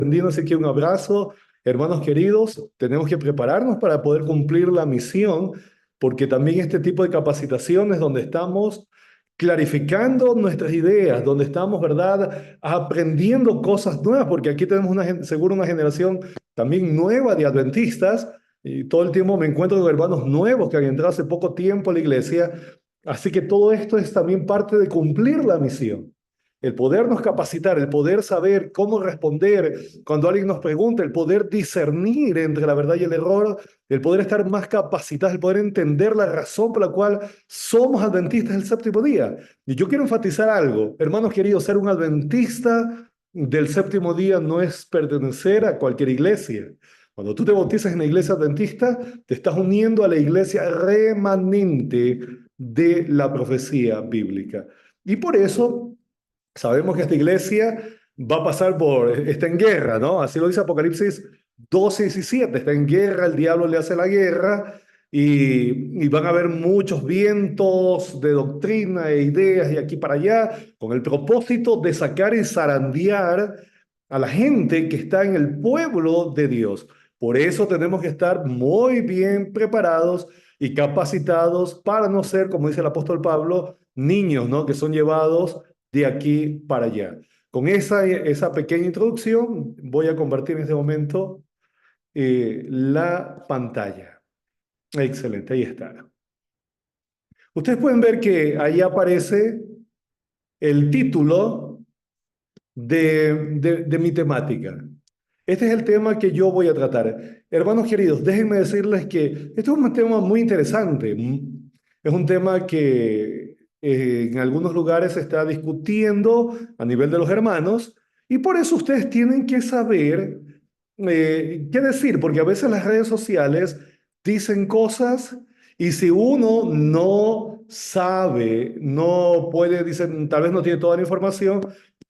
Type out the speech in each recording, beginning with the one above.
Entendiendo, así que un abrazo, hermanos queridos. Tenemos que prepararnos para poder cumplir la misión, porque también este tipo de capacitaciones donde estamos clarificando nuestras ideas, donde estamos, ¿verdad?, aprendiendo cosas nuevas, porque aquí tenemos seguro una generación también nueva de adventistas, y todo el tiempo me encuentro con hermanos nuevos que han entrado hace poco tiempo a la iglesia, así que todo esto es también parte de cumplir la misión. El podernos capacitar, el poder saber cómo responder cuando alguien nos pregunta, el poder discernir entre la verdad y el error, el poder estar más capacitados, el poder entender la razón por la cual somos adventistas del séptimo día. Y yo quiero enfatizar algo, hermanos queridos, ser un adventista del séptimo día no es pertenecer a cualquier iglesia. Cuando tú te bautizas en la iglesia adventista, te estás uniendo a la iglesia remanente de la profecía bíblica. Y por eso sabemos que esta iglesia va a pasar está en guerra, ¿no? Así lo dice Apocalipsis 12:17, está en guerra, el diablo le hace la guerra y van a haber muchos vientos de doctrina e ideas de aquí para allá con el propósito de sacar y zarandear a la gente que está en el pueblo de Dios. Por eso tenemos que estar muy bien preparados y capacitados para no ser, como dice el apóstol Pablo, niños, ¿no? Que son llevados de aquí para allá. Con esa pequeña introducción voy a compartir en este momento la pantalla. Excelente, ahí está. Ustedes pueden ver que ahí aparece el título de mi temática. Este es el tema que yo voy a tratar. Hermanos queridos, déjenme decirles que esto es un tema muy interesante. Es un tema que en algunos lugares se está discutiendo a nivel de los hermanos y por eso ustedes tienen que saber qué decir, porque a veces las redes sociales dicen cosas y si uno no sabe, no puede, dicen, tal vez no tiene toda la información,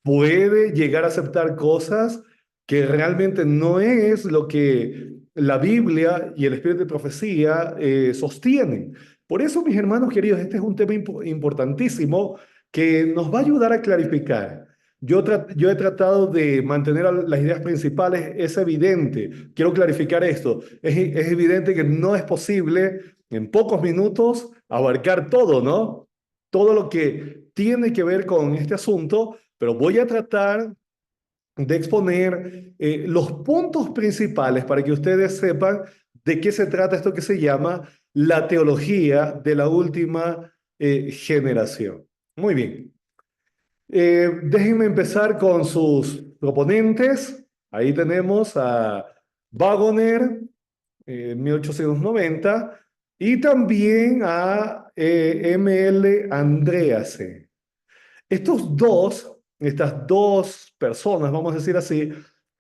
puede llegar a aceptar cosas que realmente no es lo que la Biblia y el espíritu de profecía sostienen. Por eso, mis hermanos queridos, este es un tema importantísimo que nos va a ayudar a clarificar. Yo he tratado de mantener las ideas principales, es evidente, quiero clarificar esto, es evidente que no es posible en pocos minutos abarcar todo, ¿no? Todo lo que tiene que ver con este asunto, pero voy a tratar de exponer los puntos principales para que ustedes sepan de qué se trata esto que se llama la teología de la última generación. Muy bien. Déjenme empezar con sus proponentes. Ahí tenemos a Wagoner, 1890, y también a M.L. Andreasen. Estas dos personas, vamos a decir así,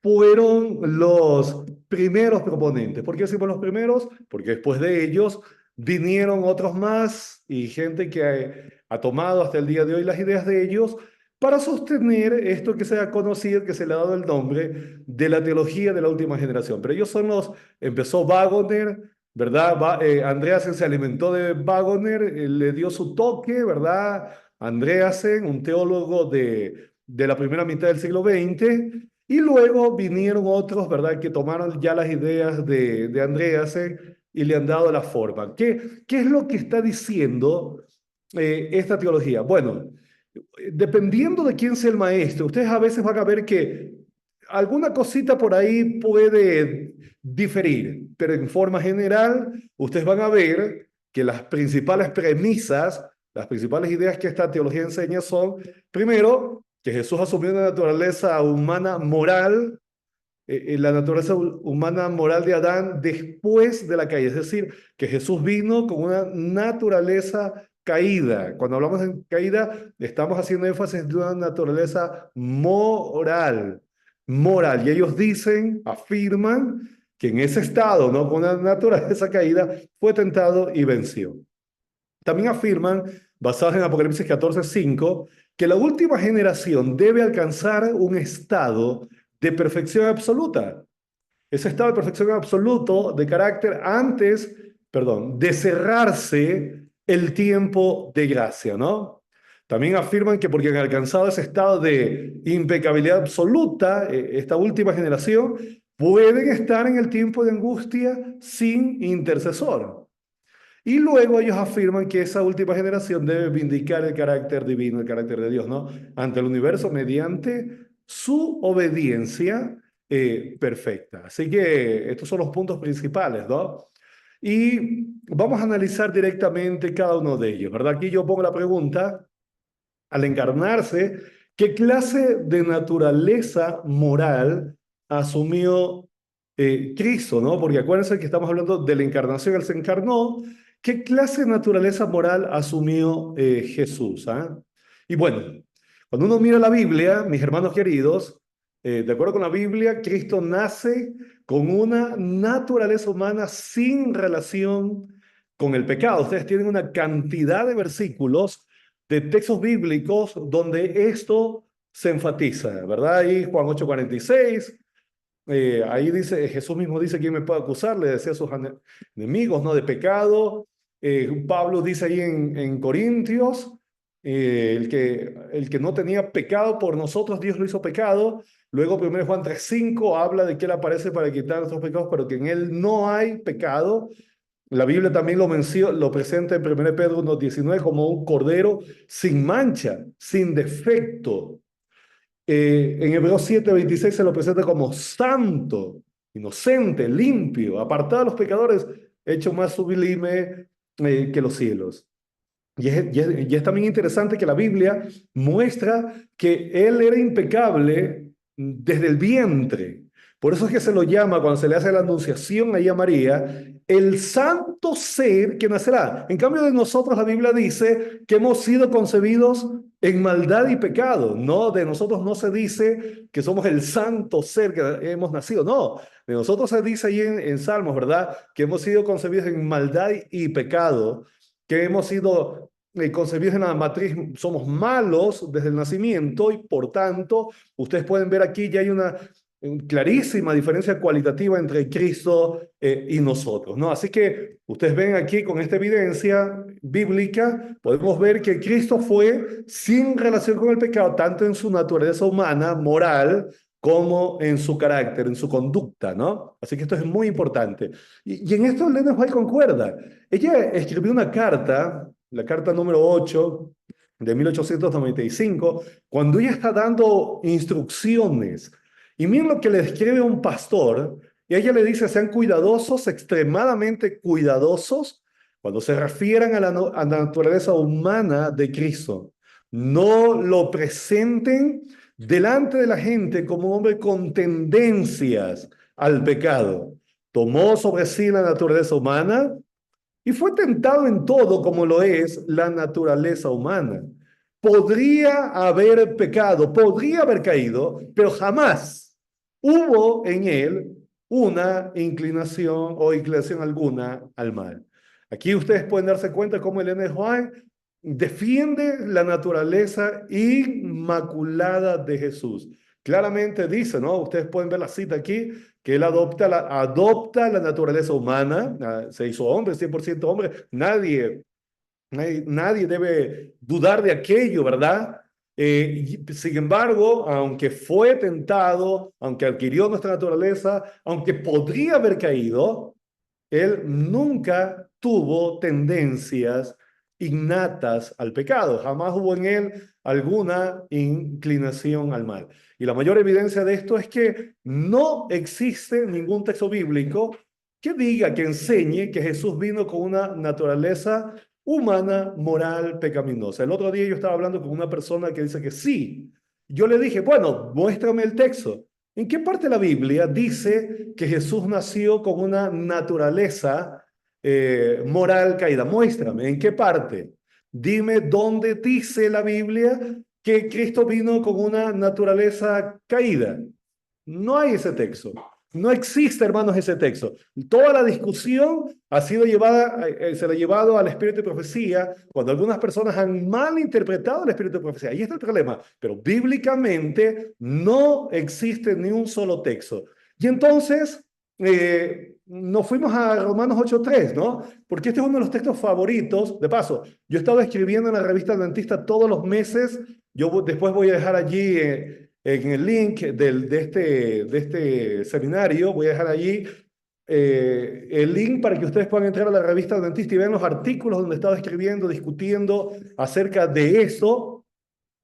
fueron los primeros proponentes. ¿Por qué decimos los primeros? Porque después de ellos vinieron otros más y gente que ha tomado hasta el día de hoy las ideas de ellos para sostener esto que se ha conocido, que se le ha dado el nombre de la teología de la última generación. Pero ellos son empezó Wagoner, ¿verdad? Andreasen se alimentó de Wagoner, le dio su toque, ¿verdad? Andreasen, un teólogo de la primera mitad del siglo XX, y luego vinieron otros, ¿verdad?, que tomaron ya las ideas de Andreasen y le han dado la forma. ¿Qué es lo que está diciendo esta teología? Bueno, dependiendo de quién sea el maestro, ustedes a veces van a ver que alguna cosita por ahí puede diferir, pero en forma general, ustedes van a ver que las principales premisas, las principales ideas que esta teología enseña son, primero, que Jesús asumió una naturaleza humana moral, la naturaleza humana moral de Adán después de la caída. Es decir, que Jesús vino con una naturaleza caída. Cuando hablamos de caída, estamos haciendo énfasis de una naturaleza moral. Moral. Y ellos dicen, afirman, que en ese estado, ¿no?, con una naturaleza caída, fue tentado y venció. También afirman, basados en Apocalipsis 14:5, que la última generación debe alcanzar un estado de perfección absoluta. Ese estado de perfección absoluto de carácter de cerrarse el tiempo de gracia, ¿no? También afirman que porque han alcanzado ese estado de impecabilidad absoluta, esta última generación, pueden estar en el tiempo de angustia sin intercesor. Y luego ellos afirman que esa última generación debe vindicar el carácter divino, el carácter de Dios, ¿no? Ante el universo mediante su obediencia perfecta. Así que estos son los puntos principales, ¿no? Y vamos a analizar directamente cada uno de ellos, ¿verdad? Aquí yo pongo la pregunta, al encarnarse, ¿qué clase de naturaleza moral asumió Cristo, ¿no? Porque acuérdense que estamos hablando de la encarnación, Él se encarnó. ¿Qué clase de naturaleza moral asumió Jesús? ¿Ah? Y bueno, cuando uno mira la Biblia, mis hermanos queridos, de acuerdo con la Biblia, Cristo nace con una naturaleza humana sin relación con el pecado. Ustedes tienen una cantidad de versículos de textos bíblicos donde esto se enfatiza, ¿verdad? Ahí Juan 8:46, ahí dice, Jesús mismo dice, ¿quién me puede acusar? Le decía a sus enemigos, ¿no? De pecado. Pablo dice ahí en Corintios, el que no tenía pecado por nosotros, Dios lo hizo pecado. Luego 1 Juan 3:5 habla de que Él aparece para quitar nuestros pecados, pero que en Él no hay pecado. La Biblia también lo menciona, lo presenta en 1 Pedro 1:19 como un cordero sin mancha, sin defecto. En Hebreos 7:26 se lo presenta como santo, inocente, limpio, apartado de los pecadores, hecho más sublime que los cielos. Y es también interesante que la Biblia muestra que Él era impecable desde el vientre. Por eso es que se lo llama, cuando se le hace la anunciación ahí a María, el santo ser que nacerá. En cambio de nosotros, la Biblia dice que hemos sido concebidos en maldad y pecado. No, de nosotros no se dice que somos el santo ser que hemos nacido. No, de nosotros se dice ahí en Salmos, ¿verdad? Que hemos sido concebidos en maldad y pecado, que hemos sido concebidos en la matriz, somos malos desde el nacimiento y por tanto, ustedes pueden ver aquí ya hay una clarísima diferencia cualitativa entre Cristo y nosotros, ¿no? Así que ustedes ven aquí con esta evidencia bíblica, podemos ver que Cristo fue sin relación con el pecado, tanto en su naturaleza humana, moral, como en su carácter, en su conducta, ¿no? Así que esto es muy importante. Y en esto Elena White concuerda. Ella escribió una carta, la carta número 8 de 1895, cuando ella está dando instrucciones. Y miren lo que le escribe un pastor, y ella le dice, sean cuidadosos, extremadamente cuidadosos, cuando se refieran a la naturaleza humana de Cristo. No lo presenten delante de la gente como un hombre con tendencias al pecado. Tomó sobre sí la naturaleza humana y fue tentado en todo como lo es la naturaleza humana. Podría haber pecado, podría haber caído, pero jamás hubo en él una inclinación o inclinación alguna al mal. Aquí ustedes pueden darse cuenta cómo Elena White defiende la naturaleza inmaculada de Jesús. Claramente dice, ¿no? Ustedes pueden ver la cita aquí, que él adopta la naturaleza humana, se hizo hombre, 100% hombre, nadie debe dudar de aquello, ¿verdad? Sin embargo, aunque fue tentado, aunque adquirió nuestra naturaleza, aunque podría haber caído, él nunca tuvo tendencias innatas al pecado, jamás hubo en él alguna inclinación al mal. Y la mayor evidencia de esto es que no existe ningún texto bíblico que diga, que enseñe que Jesús vino con una naturaleza humana, moral, pecaminosa. El otro día yo estaba hablando con una persona que dice que sí. Yo le dije, bueno, muéstrame el texto. ¿En qué parte de la Biblia dice que Jesús nació con una naturaleza moral caída? Muéstrame, ¿en qué parte? Dime dónde dice la Biblia que Cristo vino con una naturaleza caída. No hay ese texto. No existe, hermanos, ese texto. Toda la discusión ha sido llevada, se la ha llevado al espíritu de profecía, cuando algunas personas han malinterpretado el espíritu de profecía. Ahí está el problema. Pero bíblicamente no existe ni un solo texto. Y entonces, nos fuimos a Romanos 8:3, ¿no? Porque este es uno de los textos favoritos. De paso, yo he estado escribiendo en la revista Adventista todos los meses. Después voy a dejar allí en el link de este seminario, voy a dejar allí el link para que ustedes puedan entrar a la revista Adventista y vean los artículos donde he estado escribiendo, discutiendo acerca de eso.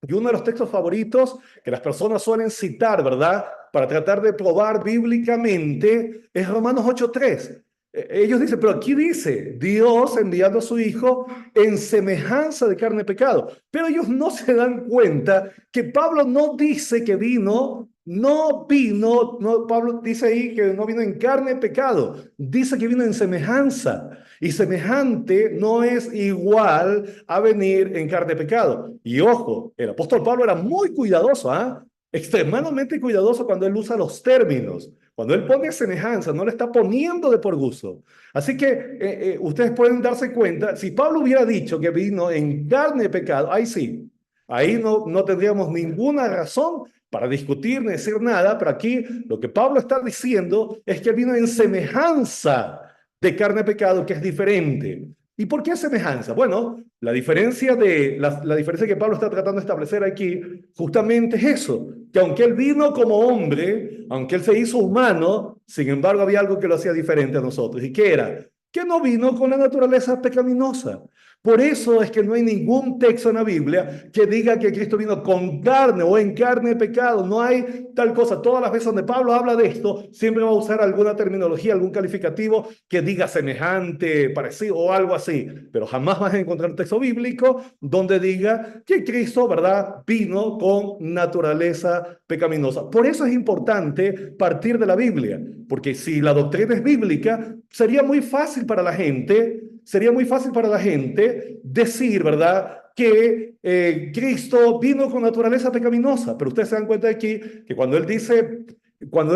Y uno de los textos favoritos que las personas suelen citar, ¿verdad? Para tratar de probar bíblicamente es Romanos 8:3. Ellos dicen, pero aquí dice, Dios enviando a su Hijo en semejanza de carne de pecado. Pero ellos no se dan cuenta que Pablo no dice que vino, Pablo dice ahí que no vino en carne de pecado, dice que vino en semejanza. Y semejante no es igual a venir en carne de pecado. Y ojo, el apóstol Pablo era muy cuidadoso, ¿ah? Extremadamente cuidadoso cuando él usa los términos. Cuando él pone semejanza, no le está poniendo de por gusto. Así que ustedes pueden darse cuenta, si Pablo hubiera dicho que vino en carne de pecado, ahí sí, ahí no tendríamos ninguna razón para discutir ni decir nada, pero aquí lo que Pablo está diciendo es que vino en semejanza de carne de pecado, que es diferente. ¿Y por qué semejanza? Bueno, la diferencia que Pablo está tratando de establecer aquí justamente es eso, que aunque él vino como hombre, aunque él se hizo humano, sin embargo había algo que lo hacía diferente a nosotros. ¿Y qué era? Que no vino con la naturaleza pecaminosa. Por eso es que no hay ningún texto en la Biblia que diga que Cristo vino con carne o en carne de pecado. No hay tal cosa. Todas las veces donde Pablo habla de esto, siempre va a usar alguna terminología, algún calificativo que diga semejante, parecido o algo así. Pero jamás vas a encontrar un texto bíblico donde diga que Cristo, ¿verdad?, vino con naturaleza pecaminosa. Por eso es importante partir de la Biblia, porque si la doctrina es bíblica, sería muy fácil para la gente decir, ¿verdad?, que Cristo vino con naturaleza pecaminosa. Pero ustedes se dan cuenta aquí que cuando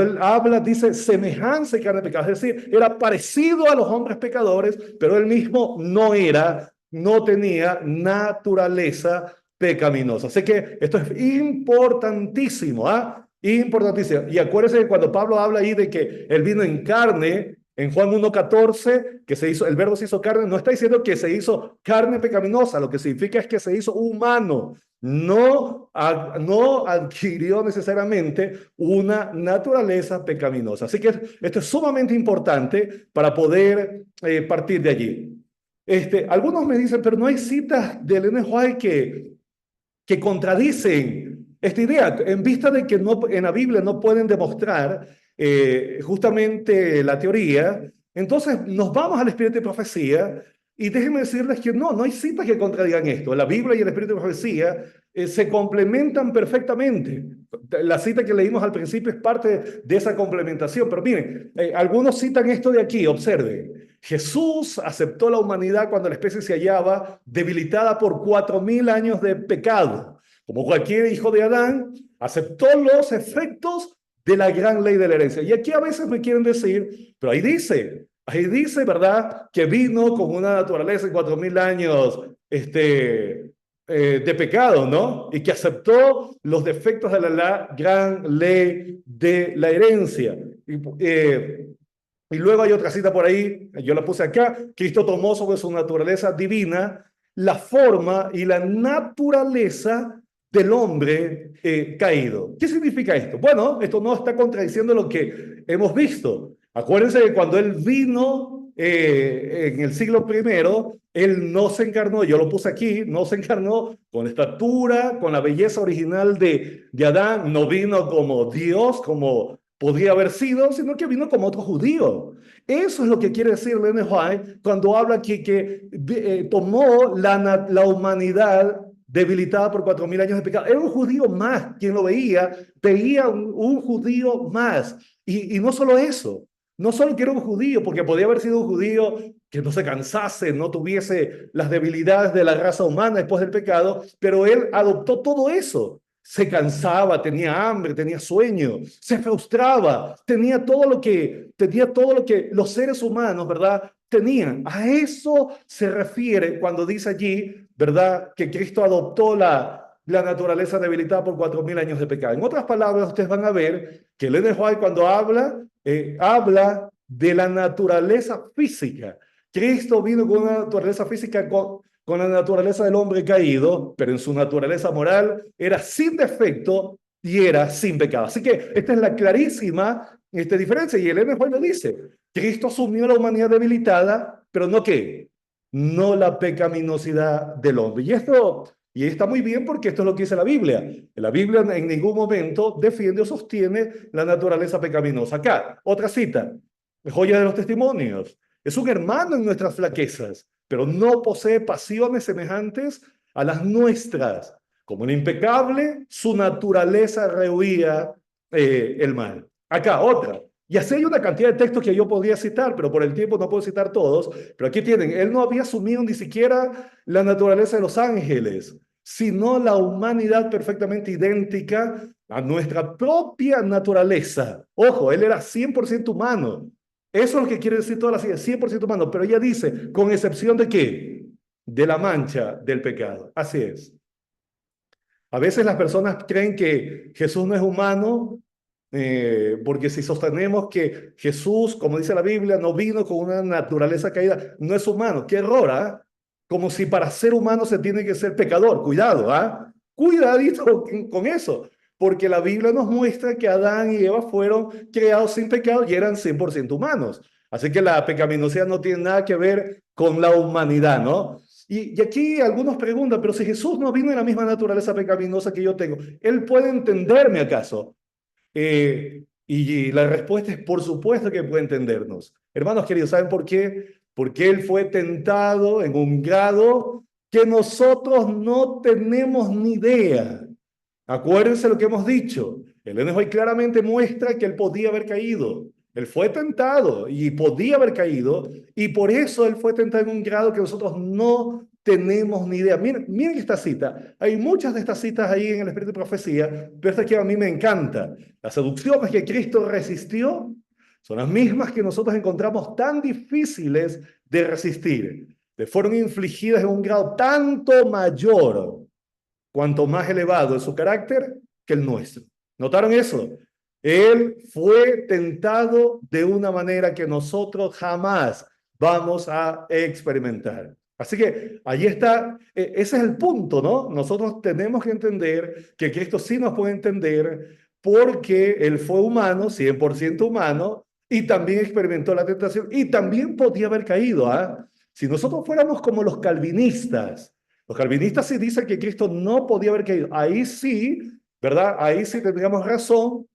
él habla, dice semejanza y carne de pecado, es decir, era parecido a los hombres pecadores, pero él mismo no tenía naturaleza pecaminosa. Así que esto es importantísimo, ¿ah? Importantísimo. Y acuérdense que cuando Pablo habla ahí de que él vino en carne, en Juan 1:14, el verbo se hizo carne, no está diciendo que se hizo carne pecaminosa, lo que significa es que se hizo humano. No adquirió necesariamente una naturaleza pecaminosa. Así que esto es sumamente importante para poder partir de allí. Algunos me dicen, pero no hay citas de Ellen White que contradicen esta idea, en vista de que en la Biblia no pueden demostrar justamente la teoría. Entonces nos vamos al espíritu de profecía y déjenme decirles que no hay citas que contradigan esto. La Biblia y el espíritu de profecía se complementan perfectamente. La cita que leímos al principio es parte de esa complementación, pero miren, algunos citan esto de aquí, observen. Jesús aceptó la humanidad cuando la especie se hallaba debilitada por 4.000 años de pecado. Como cualquier hijo de Adán, aceptó los efectos de la gran ley de la herencia. Y aquí a veces me quieren decir, pero ahí dice, ¿verdad?, que vino con una naturaleza en 4.000 años de pecado, ¿no? Y que aceptó los defectos de la gran ley de la herencia. Y luego hay otra cita por ahí, yo la puse acá: Cristo tomó sobre su naturaleza divina la forma y la naturaleza del hombre caído. ¿Qué significa esto? Bueno, esto no está contradiciendo lo que hemos visto. Acuérdense que cuando él vino en el siglo I, él no se encarnó, yo lo puse aquí, no se encarnó con la estatura, con la belleza original de Adán, no vino como Dios, como podría haber sido, sino que vino como otro judío. Eso es lo que quiere decir Ellen White cuando habla aquí que tomó la humanidad debilitada por 4.000 años de pecado. Era un judío más, quien lo veía un judío más. Y no solo eso, no solo que era un judío, porque podía haber sido un judío que no se cansase, no tuviese las debilidades de la raza humana después del pecado, pero él adoptó todo eso. Se cansaba, tenía hambre, tenía sueño, se frustraba, tenía todo lo que los seres humanos, ¿verdad?, tenían. A eso se refiere cuando dice allí, ¿verdad?, que Cristo adoptó la naturaleza debilitada por 4000 años de pecado. En otras palabras, ustedes van a ver que Ellen G. White cuando habla de la naturaleza física. Cristo vino con una naturaleza física con la naturaleza del hombre caído, pero en su naturaleza moral era sin defecto y era sin pecado. Así que esta es la clarísima diferencia. Y Ellen G. White lo dice. Cristo asumió la humanidad debilitada, pero no ¿qué? No la pecaminosidad del hombre. Y está muy bien porque esto es lo que dice la Biblia. La Biblia en ningún momento defiende o sostiene la naturaleza pecaminosa. Acá, otra cita, joya de los testimonios. Es un hermano en nuestras flaquezas, pero no posee pasiones semejantes a las nuestras. Como el impecable, su naturaleza rehuía el mal. Acá, otra. Y así hay una cantidad de textos que yo podría citar, pero por el tiempo no puedo citar todos. Pero aquí tienen, él no había asumido ni siquiera la naturaleza de los ángeles, sino la humanidad perfectamente idéntica a nuestra propia naturaleza. Ojo, él era 100% humano. Eso es lo que quiere decir toda la ciencia, 100% humano. Pero ella dice, ¿con excepción de qué? De la mancha del pecado. Así es. A veces las personas creen que Jesús no es humano porque si sostenemos que Jesús, como dice la Biblia, no vino con una naturaleza caída, no es humano. ¡Qué error! ¿Ah? Como si para ser humano se tiene que ser pecador. Cuidado, ¿ah? Cuidadito con eso. Porque la Biblia nos muestra que Adán y Eva fueron creados sin pecado y eran 100% humanos. Así que la pecaminosidad no tiene nada que ver con la humanidad, ¿no? Y aquí algunos preguntan, pero si Jesús no vino en la misma naturaleza pecaminosa que yo tengo, ¿él puede entenderme acaso? Y la respuesta es por supuesto que puede entendernos. Hermanos queridos, ¿saben por qué? Porque Él fue tentado en un grado que nosotros no tenemos ni idea. Acuérdense lo que hemos dicho. El hoy claramente muestra que Él podía haber caído. Él fue tentado y podía haber caído, y por eso Él fue tentado en un grado que nosotros no tenemos ni idea. Miren esta cita. Hay muchas de estas citas ahí en el Espíritu de Profecía, pero esta que a mí me encanta. Las seducciones que Cristo resistió son las mismas que nosotros encontramos tan difíciles de resistir. Le fueron infligidas en un grado tanto mayor, cuanto más elevado es su carácter que el nuestro. ¿Notaron eso? Él fue tentado de una manera que nosotros jamás vamos a experimentar. Así que ahí está, ese es el punto, ¿no? Nosotros tenemos que entender que Cristo sí nos puede entender porque Él fue humano, 100% humano, y también experimentó la tentación, y también podía haber caído, ¿ah? Si nosotros fuéramos como los calvinistas sí dicen que Cristo no podía haber caído. Ahí sí, ¿verdad? Ahí sí tendríamos razón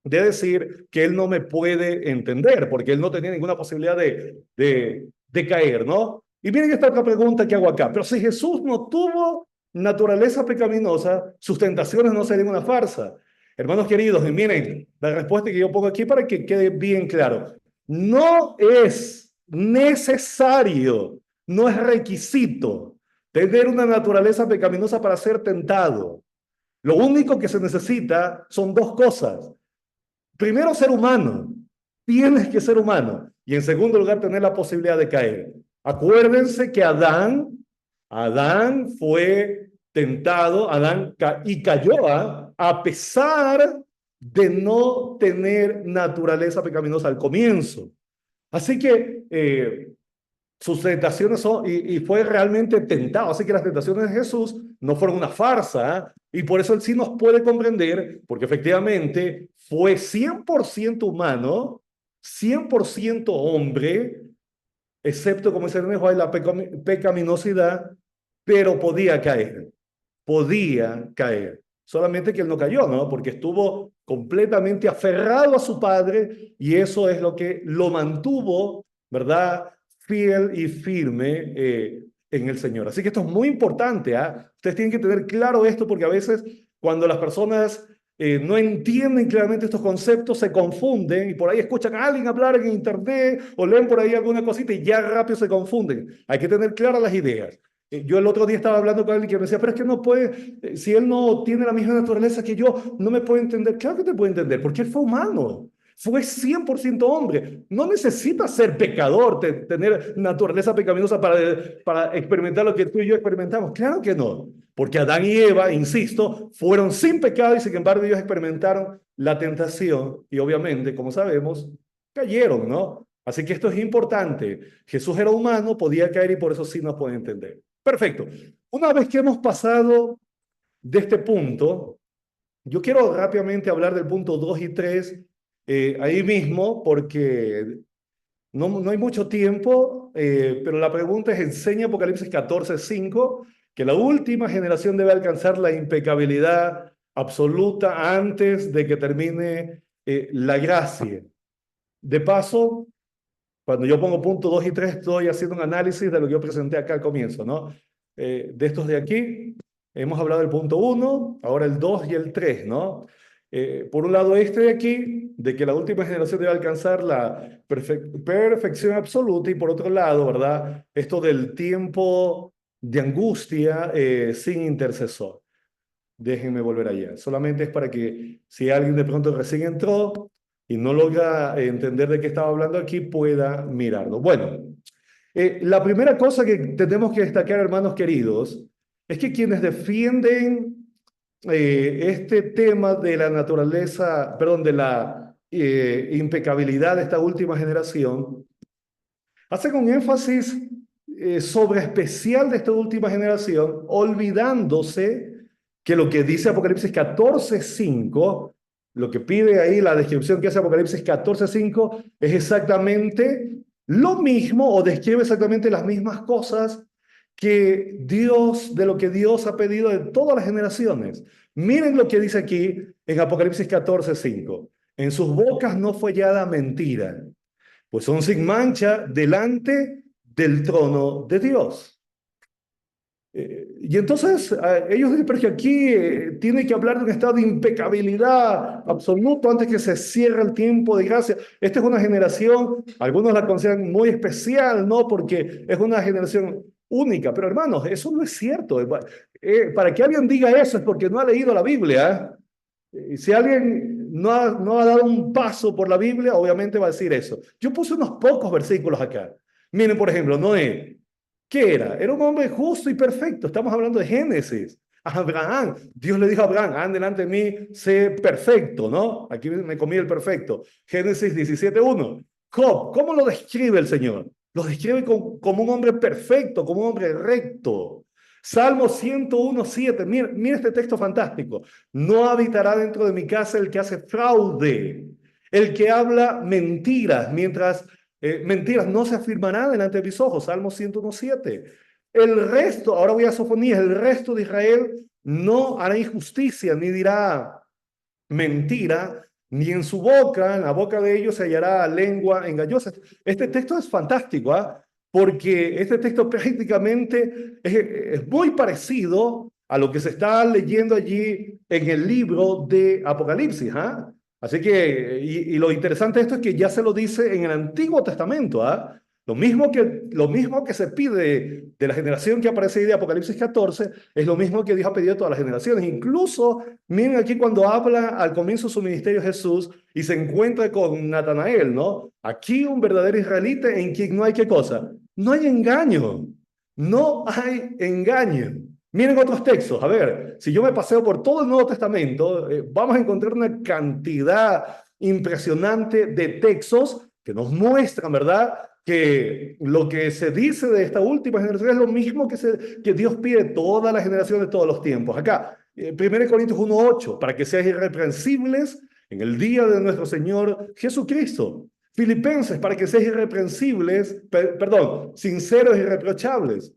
de decir que Él no me puede entender, porque Él no tenía ninguna posibilidad de caer, ¿no? Y miren esta otra pregunta que hago acá. Pero si Jesús no tuvo naturaleza pecaminosa, sus tentaciones no serían una farsa. Hermanos queridos, y miren la respuesta que yo pongo aquí para que quede bien claro. No es necesario, no es requisito tener una naturaleza pecaminosa para ser tentado. Lo único que se necesita son dos cosas. Primero, ser humano. Tienes que ser humano. Y en segundo lugar, tener la posibilidad de caer. Acuérdense que Adán fue tentado, y cayó a pesar de no tener naturaleza pecaminosa al comienzo. Así que sus tentaciones y fue realmente tentado. Así que las tentaciones de Jesús no fueron una farsa, y por eso Él sí nos puede comprender, porque efectivamente fue 100% humano, 100% hombre, excepto, como dice el Juan, la pecaminosidad, pero podía caer. Solamente que Él no cayó, ¿no? Porque estuvo completamente aferrado a su Padre, y eso es lo que lo mantuvo, ¿verdad?, fiel y firme en el Señor. Así que esto es muy importante, ¿ah? Ustedes tienen que tener claro esto, porque a veces cuando las personas no entienden claramente estos conceptos, se confunden, y por ahí escuchan a alguien hablar en internet o leen por ahí alguna cosita y ya rápido se confunden. Hay que tener claras las ideas. Yo el otro día estaba hablando con alguien que me decía, pero es que no puede, si él no tiene la misma naturaleza que yo, no me puede entender. Claro que te puede entender, porque él fue humano. Fue 100% hombre. No necesita ser pecador, tener naturaleza pecaminosa para experimentar lo que tú y yo experimentamos. Claro que no. Porque Adán y Eva, insisto, fueron sin pecado y sin embargo ellos experimentaron la tentación y obviamente, como sabemos, cayeron, ¿no? Así que esto es importante. Jesús era humano, podía caer y por eso sí nos puede entender. Perfecto. Una vez que hemos pasado de este punto, yo quiero rápidamente hablar del punto 2 y 3 ahí mismo, porque no hay mucho tiempo, pero la pregunta es, ¿enseña Apocalipsis 14:5 que la última generación debe alcanzar la impecabilidad absoluta antes de que termine la gracia? De paso, cuando yo pongo punto 2 y 3 estoy haciendo un análisis de lo que yo presenté acá al comienzo, ¿no? De estos de aquí, hemos hablado del punto 1, ahora el 2 y el 3, ¿no? Por un lado este de aquí, de que la última generación debe alcanzar la perfección absoluta, y por otro lado, ¿verdad? Esto del tiempo de angustia sin intercesor. Déjenme volver allá. Solamente es para que si alguien de pronto recién entró y no logra entender de qué estaba hablando aquí, pueda mirarlo. Bueno, la primera cosa que tenemos que destacar, hermanos queridos, es que quienes defienden este tema de la naturaleza, perdón, de la impecabilidad de esta última generación, hacen un énfasis sobre especial de esta última generación, olvidándose que lo que dice Apocalipsis 14:5, lo que pide ahí, la descripción que hace Apocalipsis 14:5, es exactamente lo mismo o describe exactamente las mismas cosas que Dios, de lo que Dios ha pedido de todas las generaciones. Miren lo que dice aquí en Apocalipsis 14:5. En sus bocas no fue hallada mentira, pues son sin mancha delante del trono de Dios. Y entonces ellos dicen, pero que aquí tiene que hablar de un estado de impecabilidad absoluto antes que se cierre el tiempo de gracia. Esta es una generación, algunos la consideran muy especial, ¿no? Porque es una generación única. Pero hermanos, eso no es cierto. Para que alguien diga eso es porque no ha leído la Biblia. Y si alguien no ha dado un paso por la Biblia, obviamente va a decir eso. Yo puse unos pocos versículos acá. Miren, por ejemplo, Noé. ¿Qué era? Era un hombre justo y perfecto. Estamos hablando de Génesis. Abraham, Dios le dijo a Abraham, anda delante de mí, sé perfecto, ¿no? Aquí me comí el perfecto. Génesis 17:1. Job, ¿cómo lo describe el Señor? Lo describe como un hombre perfecto, como un hombre recto. Salmo 101:7. Mira este texto fantástico. No habitará dentro de mi casa el que hace fraude, el que habla mentiras, mentiras no se afirmará delante de mis ojos. Salmo 101:7. El resto, ahora voy a Sofonías, el resto de Israel no hará injusticia, ni dirá mentira, ni en su boca, en la boca de ellos se hallará lengua engañosa. Este texto es fantástico, ¿ah? Porque este texto prácticamente es muy parecido a lo que se está leyendo allí en el libro de Apocalipsis, ¿ah? Así que, y lo interesante de esto es que ya se lo dice en el Antiguo Testamento, ¿ah? Lo mismo que se pide de la generación que aparece ahí de Apocalipsis 14, es lo mismo que Dios ha pedido a todas las generaciones. Incluso, miren aquí cuando habla al comienzo de su ministerio Jesús y se encuentra con Natanael, ¿no? Aquí un verdadero israelita en quien no hay qué cosa. No hay engaño. No hay engaño. Miren otros textos. A ver, si yo me paseo por todo el Nuevo Testamento, vamos a encontrar una cantidad impresionante de textos que nos muestran, ¿verdad?, que lo que se dice de esta última generación es lo mismo que Dios pide a todas las generaciones de todos los tiempos. Acá, 1 Corintios 1:8, para que seáis irreprensibles en el día de nuestro Señor Jesucristo. Filipenses, para que seáis irreprensibles, sinceros y irreprochables.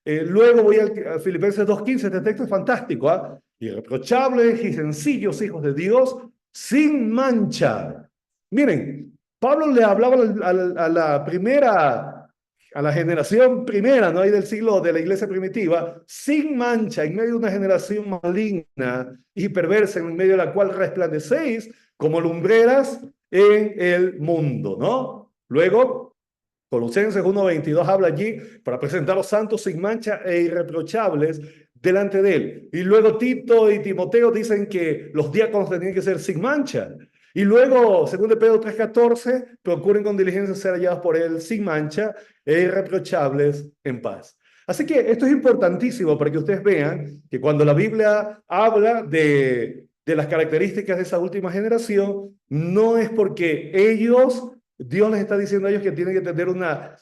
Luego voy a Filipenses 2:15, este texto es fantástico, ¿ah? Irreprochables y sencillos hijos de Dios, sin mancha. Miren, Pablo le hablaba a la generación primera, ¿no? Ahí del siglo de la iglesia primitiva, sin mancha, en medio de una generación maligna y perversa, en medio de la cual resplandecéis como lumbreras en el mundo, ¿no? Luego, Colosenses 1:22 habla allí para presentar a los santos sin mancha e irreprochables delante de él. Y luego Tito y Timoteo dicen que los diáconos tenían que ser sin mancha. Y luego, según de Pedro 3:14, procuren con diligencia ser hallados por él sin mancha e irreprochables en paz. Así que esto es importantísimo para que ustedes vean que cuando la Biblia habla de las características de esa última generación, no es porque Dios les está diciendo a ellos que tienen que tener una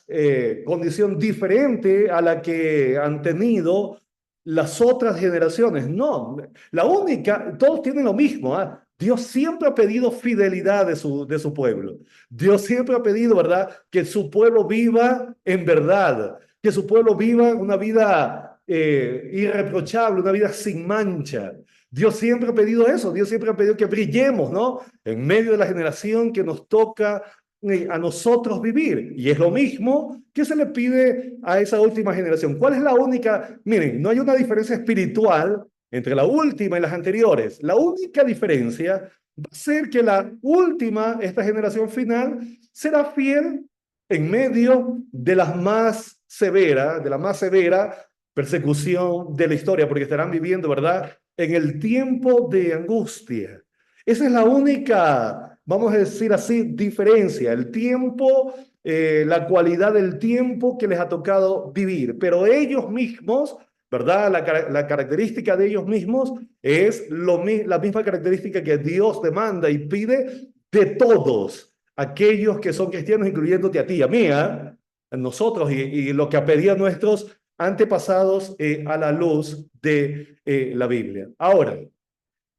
condición diferente a la que han tenido las otras generaciones. No, la única, todos tienen lo mismo, ¿ah? Dios siempre ha pedido fidelidad de su pueblo. Dios siempre ha pedido, ¿verdad?, que su pueblo viva en verdad, que su pueblo viva una vida irreprochable, una vida sin mancha. Dios siempre ha pedido eso, Dios siempre ha pedido que brillemos, ¿no? En medio de la generación que nos toca a nosotros vivir. Y es lo mismo que se le pide a esa última generación. ¿Cuál es la única? Miren, no hay una diferencia espiritual entre la última y las anteriores. La única diferencia va a ser que la última, esta generación final, será fiel en medio de de la más severa persecución de la historia, porque estarán viviendo, ¿verdad?, en el tiempo de angustia. Esa es la única, vamos a decir así, diferencia, el tiempo, la cualidad del tiempo que les ha tocado vivir. Pero ellos mismos, ¿verdad? La característica de ellos mismos es la misma característica que Dios demanda y pide de todos aquellos que son cristianos, incluyéndote a ti, a mí, a nosotros y lo que pedían nuestros antepasados a la luz de la Biblia. Ahora,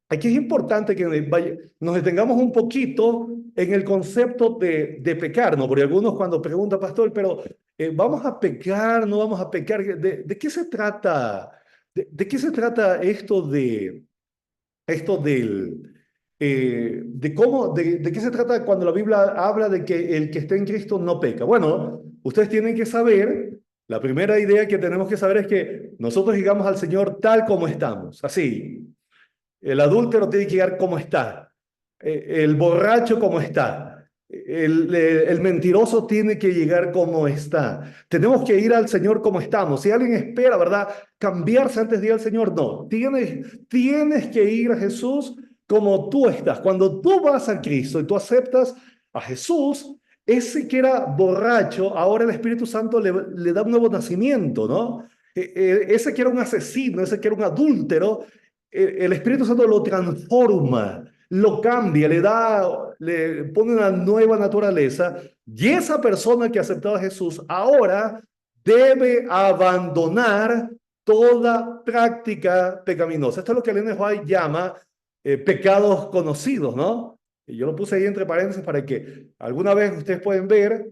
aquí es importante que nos detengamos un poquito en el concepto de pecar, ¿no? Porque algunos cuando preguntan, pastor, pero ¿vamos a pecar? ¿No vamos a pecar? ¿De qué se trata? ¿De qué se trata esto de qué se trata cuando la Biblia habla de que el que está en Cristo no peca? Bueno, ustedes tienen que saber, la primera idea que tenemos que saber es que nosotros llegamos al Señor tal como estamos, así. El adúltero tiene que llegar como está. El borracho como está. El mentiroso tiene que llegar como está. Tenemos que ir al Señor como estamos. Si alguien espera, ¿verdad?, cambiarse antes de ir al Señor, no. Tienes que ir a Jesús como tú estás. Cuando tú vas a Cristo y tú aceptas a Jesús, ese que era borracho, ahora el Espíritu Santo le da un nuevo nacimiento, ¿no? Ese que era un asesino, ese que era un adúltero, el Espíritu Santo lo transforma, lo cambia, le pone una nueva naturaleza, y esa persona que ha aceptado a Jesús ahora debe abandonar toda práctica pecaminosa. Esto es lo que Ellen White llama pecados conocidos, ¿no? Y yo lo puse ahí entre paréntesis para que alguna vez ustedes pueden ver,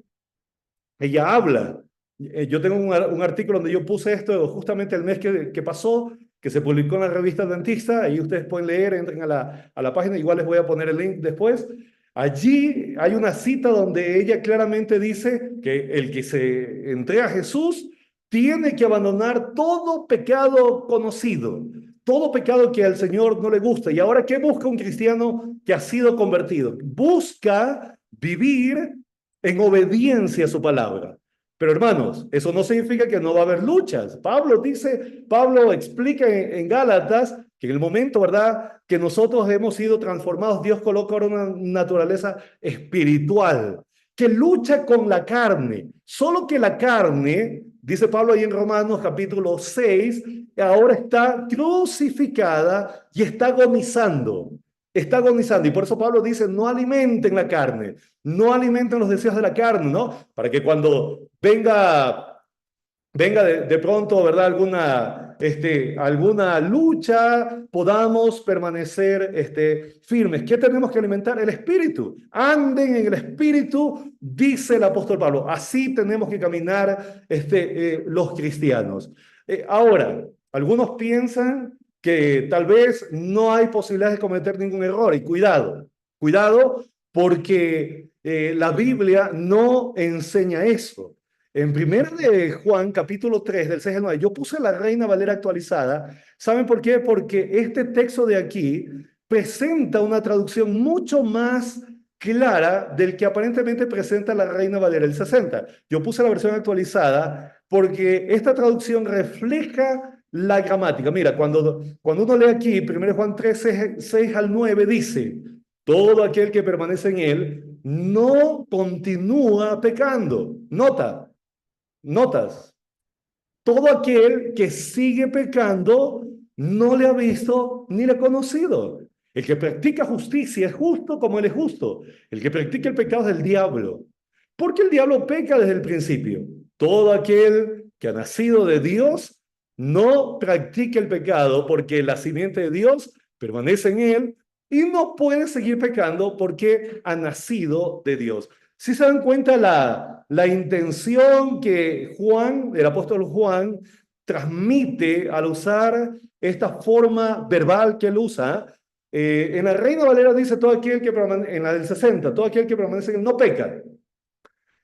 ella habla. Yo tengo un artículo donde yo puse esto justamente el mes que pasó, que se publicó en la revista Adventista. Ahí ustedes pueden leer, entren a la página, igual les voy a poner el link después. Allí hay una cita donde ella claramente dice que el que se entrega a Jesús tiene que abandonar todo pecado conocido, todo pecado que al Señor no le gusta. ¿Y ahora qué busca un cristiano que ha sido convertido? Busca vivir en obediencia a su palabra. Pero hermanos, eso no significa que no va a haber luchas. Pablo explica en Gálatas que en el momento, ¿verdad?, que nosotros hemos sido transformados, Dios coloca ahora una naturaleza espiritual que lucha con la carne. Solo que la carne, dice Pablo ahí en Romanos capítulo 6, ahora está crucificada y está agonizando. Está agonizando. Y por eso Pablo dice, no alimenten la carne, no alimenten los deseos de la carne, ¿no? Para que cuando venga de pronto, ¿verdad?, alguna lucha, podamos permanecer firmes. ¿Qué tenemos que alimentar? El espíritu. Anden en el espíritu, dice el apóstol Pablo. Así tenemos que caminar los cristianos. Ahora, algunos piensan que tal vez no hay posibilidades de cometer ningún error. Y cuidado, porque la Biblia no enseña eso. En 1 Juan, capítulo 3, del 6 al 9, yo puse la Reina Valera actualizada. ¿Saben por qué? Porque este texto de aquí presenta una traducción mucho más clara del que aparentemente presenta la Reina Valera el 60. Yo puse la versión actualizada porque esta traducción refleja la gramática. Mira, cuando uno lee aquí, 1 Juan 3, 6 al 9, dice: todo aquel que permanece en él no continúa pecando. Notas, todo aquel que sigue pecando no le ha visto ni le ha conocido. El que practica justicia es justo como él es justo. El que practica el pecado es del diablo. Porque el diablo peca desde el principio. Todo aquel que ha nacido de Dios no practica el pecado porque la simiente de Dios permanece en él y no puede seguir pecando porque ha nacido de Dios. Si se dan cuenta la intención que Juan, el apóstol Juan, transmite al usar esta forma verbal que él usa, en la Reina Valera dice todo aquel que permanece, en la del 60, todo aquel que permanece en él no peca.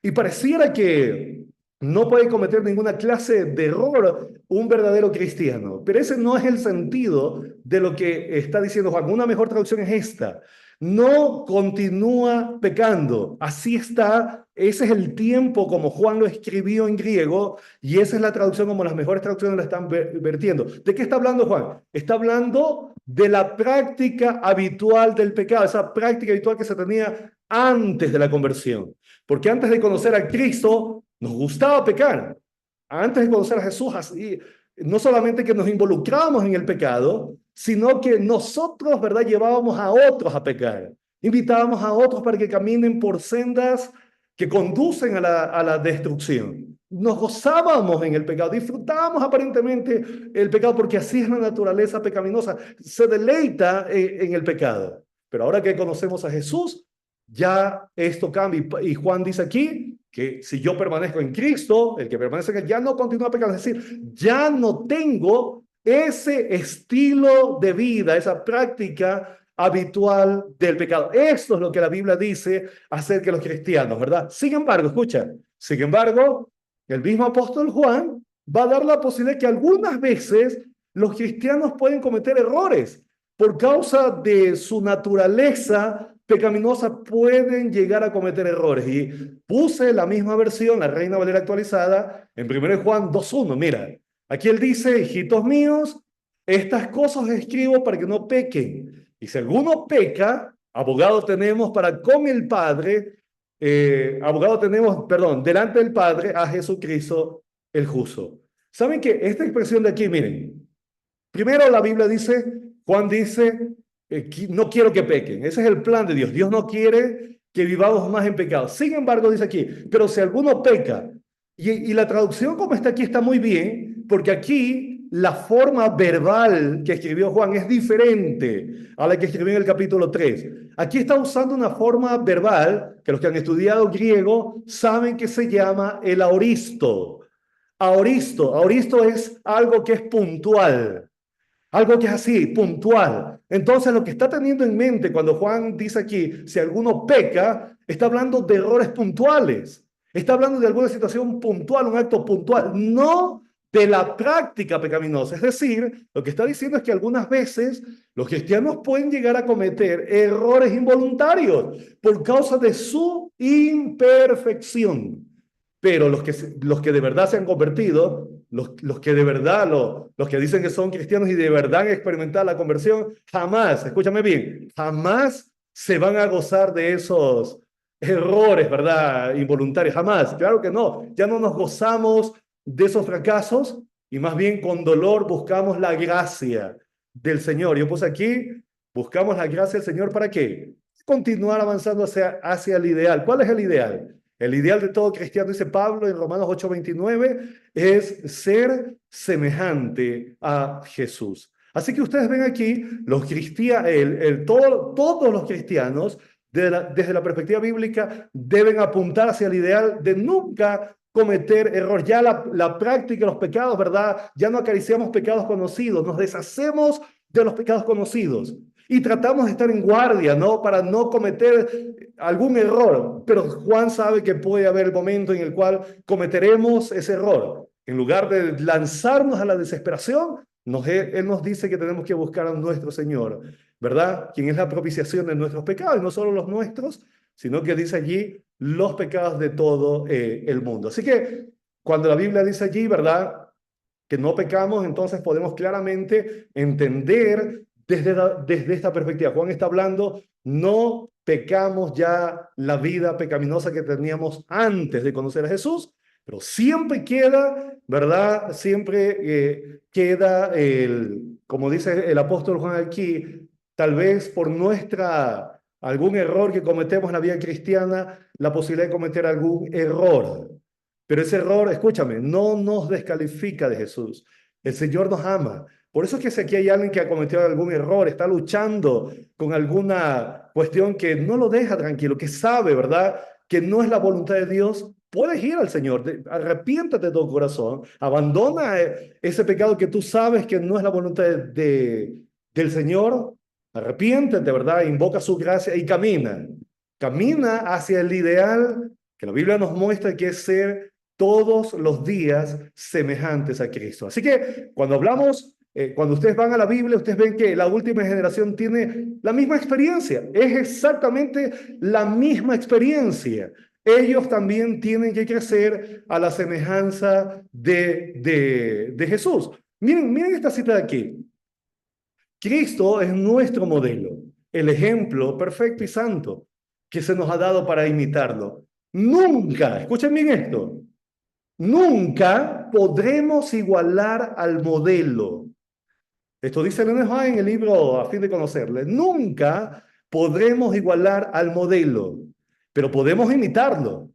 Y pareciera que no puede cometer ninguna clase de error un verdadero cristiano. Pero ese no es el sentido de lo que está diciendo Juan. Una mejor traducción es esta. No continúa pecando. Así está. Ese es el tiempo como Juan lo escribió en griego y esa es la traducción como las mejores traducciones la están vertiendo. ¿De qué está hablando Juan? Está hablando de la práctica habitual del pecado, esa práctica habitual que se tenía antes de la conversión. Porque antes de conocer a Cristo, nos gustaba pecar. Antes de conocer a Jesús, así, no solamente que nos involucrábamos en el pecado, sino que nosotros, ¿verdad?, llevábamos a otros a pecar. Invitábamos a otros para que caminen por sendas que conducen a la destrucción. Nos gozábamos en el pecado, disfrutábamos aparentemente el pecado porque así es la naturaleza pecaminosa. Se deleita en el pecado. Pero ahora que conocemos a Jesús, ya esto cambia. Y Juan dice aquí que si yo permanezco en Cristo, el que permanece en él ya no continúa pecando. Es decir, ya no tengo ese estilo de vida, esa práctica habitual del pecado. Esto es lo que la Biblia dice acerca de los cristianos, ¿verdad? Sin embargo, escucha, sin embargo, el mismo apóstol Juan va a dar la posibilidad que algunas veces los cristianos pueden cometer errores por causa de su naturaleza pecaminosa, pueden llegar a cometer errores. Y puse la misma versión, la Reina Valera actualizada, en 1 Juan 2:1. Mira, aquí él dice, hijitos míos, estas cosas escribo para que no pequen. Y si alguno peca, abogado tenemos para con el Padre, delante del Padre a Jesucristo el justo. ¿Saben qué? Esta expresión de aquí, miren, primero la Biblia dice, Juan dice, no quiero que pequen. Ese es el plan de Dios. Dios no quiere que vivamos más en pecado. Sin embargo, dice aquí, pero si alguno peca, y la traducción como está aquí está muy bien, porque aquí la forma verbal que escribió Juan es diferente a la que escribió en el capítulo 3. Aquí está usando una forma verbal que los que han estudiado griego saben que se llama el aoristo. Aoristo es algo que es puntual. Algo que es así, puntual. Entonces, lo que está teniendo en mente cuando Juan dice aquí, si alguno peca, está hablando de errores puntuales. Está hablando de alguna situación puntual, un acto puntual, no de la práctica pecaminosa. Es decir, lo que está diciendo es que algunas veces los cristianos pueden llegar a cometer errores involuntarios por causa de su imperfección. Pero los que de verdad se han convertido, los que de verdad, los que dicen que son cristianos y de verdad han experimentado la conversión, jamás, escúchame bien, jamás se van a gozar de esos errores, ¿verdad? Involuntarios, jamás, claro que no. Ya no nos gozamos de esos fracasos y más bien con dolor buscamos la gracia del Señor. Yo puse aquí, buscamos la gracia del Señor ¿para qué? Continuar avanzando hacia el ideal. ¿Cuál es el ideal? El ideal de todo cristiano, dice Pablo en Romanos 8:29, es ser semejante a Jesús. Así que ustedes ven aquí, los todos los cristianos, desde la perspectiva bíblica, deben apuntar hacia el ideal de nunca cometer error. Ya la práctica de los pecados, ¿verdad? Ya no acariciamos pecados conocidos, nos deshacemos de los pecados conocidos. Y tratamos de estar en guardia, ¿no? Para no cometer algún error. Pero Juan sabe que puede haber el momento en el cual cometeremos ese error. En lugar de lanzarnos a la desesperación, él nos dice que tenemos que buscar a nuestro Señor, ¿verdad? Quien es la propiciación de nuestros pecados, y no solo los nuestros, sino que dice allí los pecados de todo el mundo. Así que cuando la Biblia dice allí, ¿verdad?, que no pecamos, entonces podemos claramente entender desde esta perspectiva. Juan está hablando no pecamos ya la vida pecaminosa que teníamos antes de conocer a Jesús, pero siempre queda, ¿verdad? Siempre queda como dice el apóstol Juan aquí, tal vez por algún error que cometemos en la vida cristiana, la posibilidad de cometer algún error. Pero ese error, escúchame, no nos descalifica de Jesús. El Señor nos ama. Por eso es que si aquí hay alguien que ha cometido algún error, está luchando con alguna cuestión que no lo deja tranquilo, que sabe, ¿verdad? Que no es la voluntad de Dios, puedes ir al Señor, arrepiéntate de tu corazón, abandona ese pecado que tú sabes que no es la voluntad del Señor, arrepiéntete, ¿verdad? Invoca su gracia y camina. Camina hacia el ideal que la Biblia nos muestra que es ser todos los días semejantes a Cristo. Así que cuando hablamos, cuando ustedes van a la Biblia, ustedes ven que la última generación tiene la misma experiencia, es exactamente la misma experiencia. Ellos también tienen que crecer a la semejanza de Jesús. Miren esta cita de aquí. Cristo es nuestro modelo, el ejemplo perfecto y santo que se nos ha dado para imitarlo. Nunca, escuchen bien esto, nunca podremos igualar al modelo. Esto dice Ellen White en el libro A fin de conocerle. Nunca podremos igualar al modelo, pero podemos imitarlo,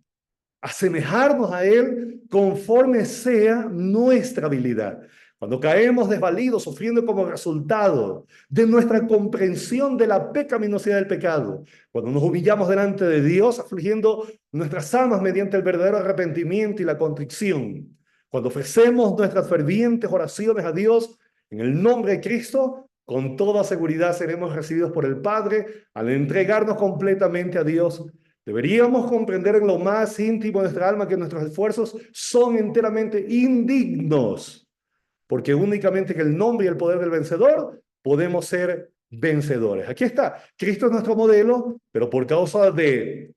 asemejarnos a Él conforme sea nuestra habilidad. Cuando caemos desvalidos, sufriendo como resultado de nuestra comprensión de la pecaminosidad del pecado, cuando nos humillamos delante de Dios, afligiendo nuestras almas mediante el verdadero arrepentimiento y la contrición, cuando ofrecemos nuestras fervientes oraciones a Dios en el nombre de Cristo, con toda seguridad seremos recibidos por el Padre al entregarnos completamente a Dios. Deberíamos comprender en lo más íntimo de nuestra alma que nuestros esfuerzos son enteramente indignos, porque únicamente en el nombre y el poder del vencedor podemos ser vencedores. Aquí está, Cristo es nuestro modelo, pero por causa de,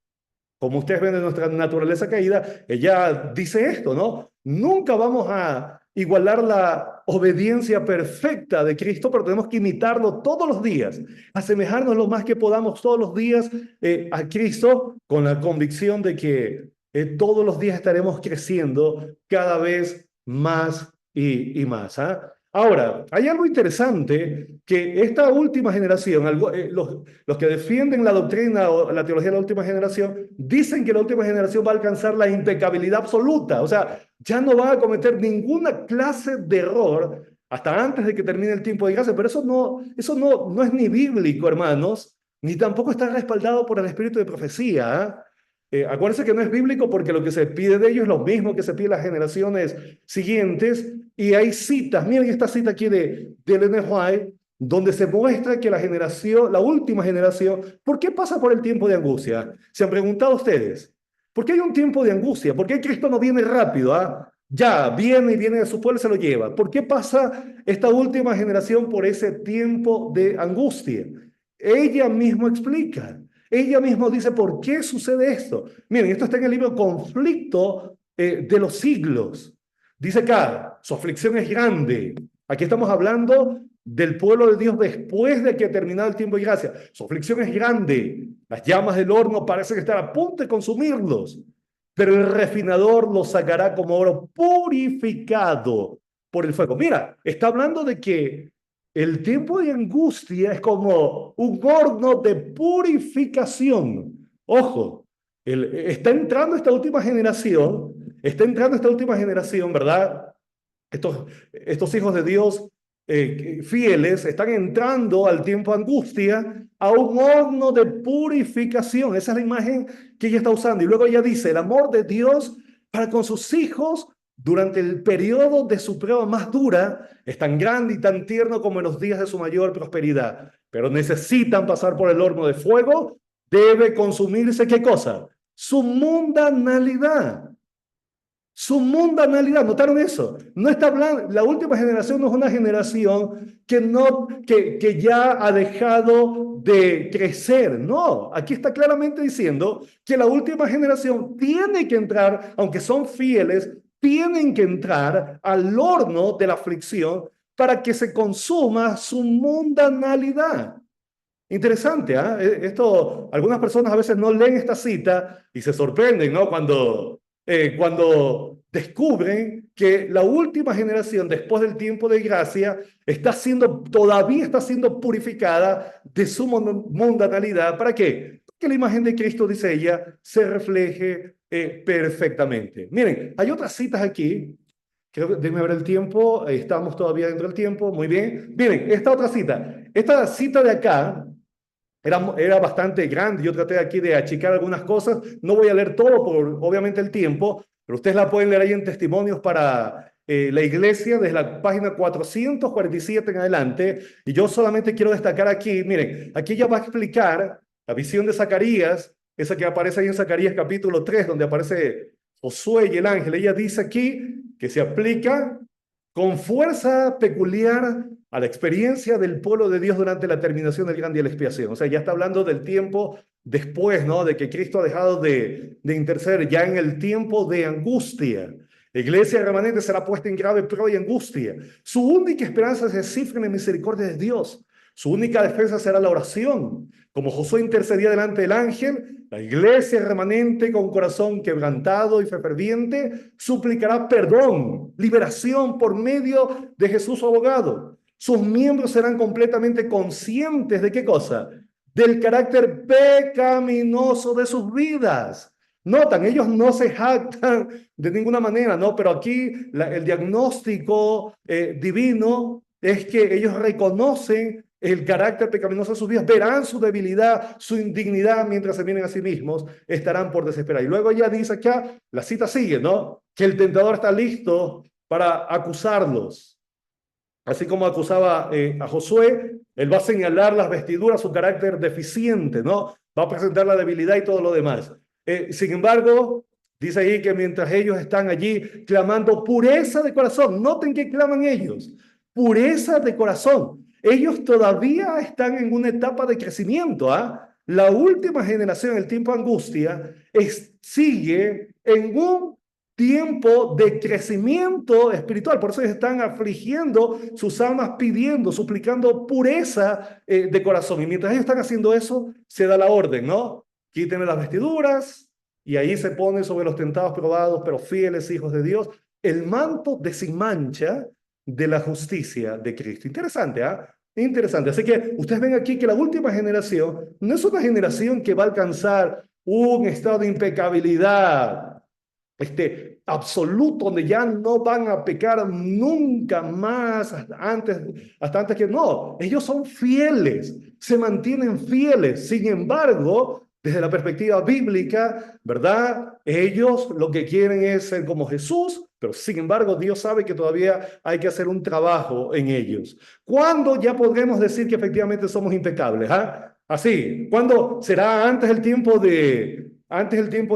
como ustedes ven, de nuestra naturaleza caída, ella dice esto, ¿no? Nunca vamos a igualar la obediencia perfecta de Cristo, pero tenemos que imitarlo todos los días, asemejarnos lo más que podamos todos los días a Cristo, con la convicción de que todos los días estaremos creciendo cada vez más y más. ¿Ah? Ahora, hay algo interesante que esta última generación, los que defienden la doctrina o la teología de la última generación, dicen que la última generación va a alcanzar la impecabilidad absoluta. O sea, ya no va a cometer ninguna clase de error hasta antes de que termine el tiempo de gracia. Pero eso no es ni bíblico, hermanos, ni tampoco está respaldado por el espíritu de profecía. ¿Ah? Acuérdense que no es bíblico porque lo que se pide de ellos es lo mismo que se pide a las generaciones siguientes. Y hay citas, miren esta cita aquí de Ellen White, donde se muestra que la última generación, ¿por qué pasa por el tiempo de angustia? ¿Se han preguntado ustedes? ¿Por qué hay un tiempo de angustia? ¿Por qué Cristo no viene rápido? ¿Ah? Ya, viene y viene de su pueblo y se lo lleva. ¿Por qué pasa esta última generación por ese tiempo de angustia? Ella misma explica. Ella misma dice, ¿por qué sucede esto? Miren, esto está en el libro Conflicto de los siglos. Dice acá, su aflicción es grande. Aquí estamos hablando del pueblo de Dios después de que ha terminado el tiempo de gracia. Su aflicción es grande. Las llamas del horno parecen estar a punto de consumirlos, pero el refinador los sacará como oro purificado por el fuego. Mira, está hablando de que el tiempo de angustia es como un horno de purificación. Ojo, está entrando esta última generación, ¿verdad? Estos hijos de Dios fieles están entrando al tiempo de angustia a un horno de purificación. Esa es la imagen que ella está usando. Y luego ella dice, el amor de Dios para con sus hijos durante el periodo de su prueba más dura es tan grande y tan tierno como en los días de su mayor prosperidad. Pero necesitan pasar por el horno de fuego. Debe consumirse, ¿qué cosa? Su mundanalidad. Su mundanalidad, ¿notaron eso? No está hablando, la última generación no es una generación que ya ha dejado de crecer. No, aquí está claramente diciendo que la última generación tiene que entrar, aunque son fieles, tienen que entrar al horno de la aflicción para que se consuma su mundanalidad. Interesante, ¿ah? Esto, algunas personas a veces no leen esta cita y se sorprenden, ¿no? Cuando descubren que la última generación, después del tiempo de gracia, todavía está siendo purificada de su mundanalidad. ¿Para qué? Que la imagen de Cristo, dice ella, se refleje perfectamente. Miren, hay otras citas aquí. Creo que, déjenme ver el tiempo, estamos todavía dentro del tiempo, muy bien. Miren, esta cita de acá era bastante grande, yo traté aquí de achicar algunas cosas, no voy a leer todo por obviamente el tiempo, pero ustedes la pueden leer ahí en Testimonios para la Iglesia, desde la página 447 en adelante, y yo solamente quiero destacar aquí, miren, aquí ella va a explicar la visión de Zacarías, esa que aparece ahí en Zacarías capítulo 3, donde aparece Josué y el ángel. Ella dice aquí que se aplica con fuerza peculiar a la experiencia del pueblo de Dios durante la terminación del gran día de la expiación. O sea, ya está hablando del tiempo después, ¿no? De que Cristo ha dejado de interceder, ya en el tiempo de angustia. La iglesia remanente será puesta en grave prueba y angustia. Su única esperanza se cifra en la misericordia de Dios. Su única defensa será la oración. Como Josué intercedía delante del ángel, la iglesia remanente con corazón quebrantado y fe ferviente suplicará perdón, liberación por medio de Jesús su abogado. Sus miembros serán completamente conscientes de ¿qué cosa? Del carácter pecaminoso de sus vidas. Notan, ellos no se jactan de ninguna manera, ¿no? Pero aquí el diagnóstico divino es que ellos reconocen el carácter pecaminoso de sus vidas, verán su debilidad, su indignidad mientras se miren a sí mismos, estarán por desesperar. Y luego ella dice acá, la cita sigue, ¿no? Que el tentador está listo para acusarlos. Así como acusaba a Josué, él va a señalar las vestiduras, su carácter deficiente, ¿no? Va a presentar la debilidad y todo lo demás. Sin embargo, dice ahí que mientras ellos están allí clamando pureza de corazón, noten que claman ellos, pureza de corazón. Ellos todavía están en una etapa de crecimiento, ¿ah? La última generación, el tiempo de angustia, sigue en un tiempo de crecimiento espiritual. Por eso ellos están afligiendo sus almas, pidiendo, suplicando pureza de corazón. Y mientras ellos están haciendo eso, se da la orden, ¿no? Quítenle las vestiduras y ahí se pone sobre los tentados, probados, pero fieles hijos de Dios, el manto de sin mancha de la justicia de Cristo. Interesante, ¿ah? Interesante. Así que ustedes ven aquí que la última generación no es una generación que va a alcanzar un estado de impecabilidad absoluto, donde ya no van a pecar nunca más hasta antes que no. Ellos son fieles, se mantienen fieles. Sin embargo, desde la perspectiva bíblica, ¿verdad? Ellos lo que quieren es ser como Jesús, pero sin embargo Dios sabe que todavía hay que hacer un trabajo en ellos. ¿Cuándo ya podremos decir que efectivamente somos impecables? ¿Ah? Así, ¿cuándo será antes el tiempo de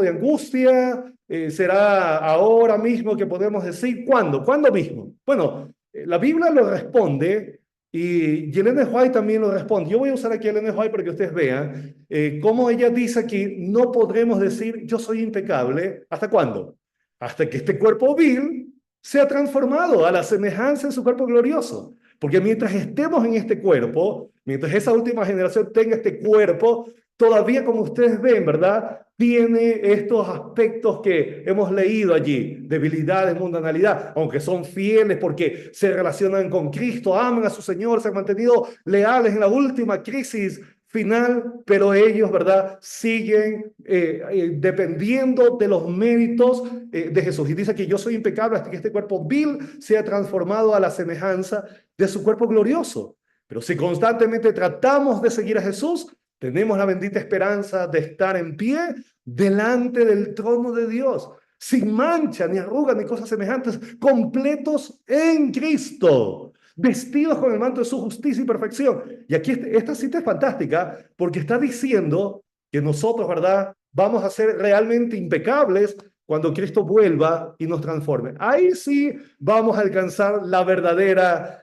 angustia? ¿Será ahora mismo que podemos decir? ¿Cuándo? ¿Cuándo mismo? Bueno, la Biblia lo responde y Ellen White también lo responde. Yo voy a usar aquí a Ellen White para que ustedes vean cómo ella dice aquí, no podremos decir yo soy impecable. ¿Hasta cuándo? Hasta que este cuerpo vil sea transformado a la semejanza de su cuerpo glorioso. Porque mientras estemos en este cuerpo, mientras esa última generación tenga este cuerpo, todavía como ustedes ven, ¿verdad? Tiene estos aspectos que hemos leído allí, debilidades, mundanalidad, aunque son fieles porque se relacionan con Cristo, aman a su Señor, se han mantenido leales en la última crisis final, pero ellos, ¿verdad? Siguen dependiendo de los méritos de Jesús. Y dice que yo soy impecable hasta que este cuerpo vil sea transformado a la semejanza de su cuerpo glorioso. Pero si constantemente tratamos de seguir a Jesús, tenemos la bendita esperanza de estar en pie delante del trono de Dios, sin mancha, ni arruga, ni cosas semejantes, completos en Cristo, vestidos con el manto de su justicia y perfección. Y aquí esta cita es fantástica porque está diciendo que nosotros, ¿verdad?, vamos a ser realmente impecables cuando Cristo vuelva y nos transforme. Ahí sí vamos a alcanzar la verdadera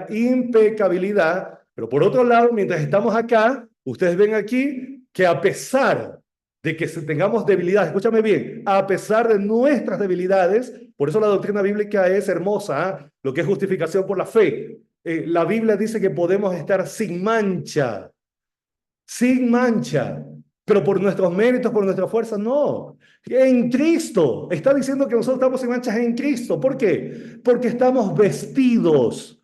impecabilidad. Pero por otro lado, mientras estamos acá, ustedes ven aquí que a pesar de que tengamos debilidades, escúchame bien, a pesar de nuestras debilidades, por eso la doctrina bíblica es hermosa, ¿eh? Lo que es justificación por la fe. La Biblia dice que podemos estar sin mancha, pero por nuestros méritos, por nuestra fuerza, no. En Cristo, está diciendo que nosotros estamos sin manchas en Cristo. ¿Por qué? Porque estamos vestidos.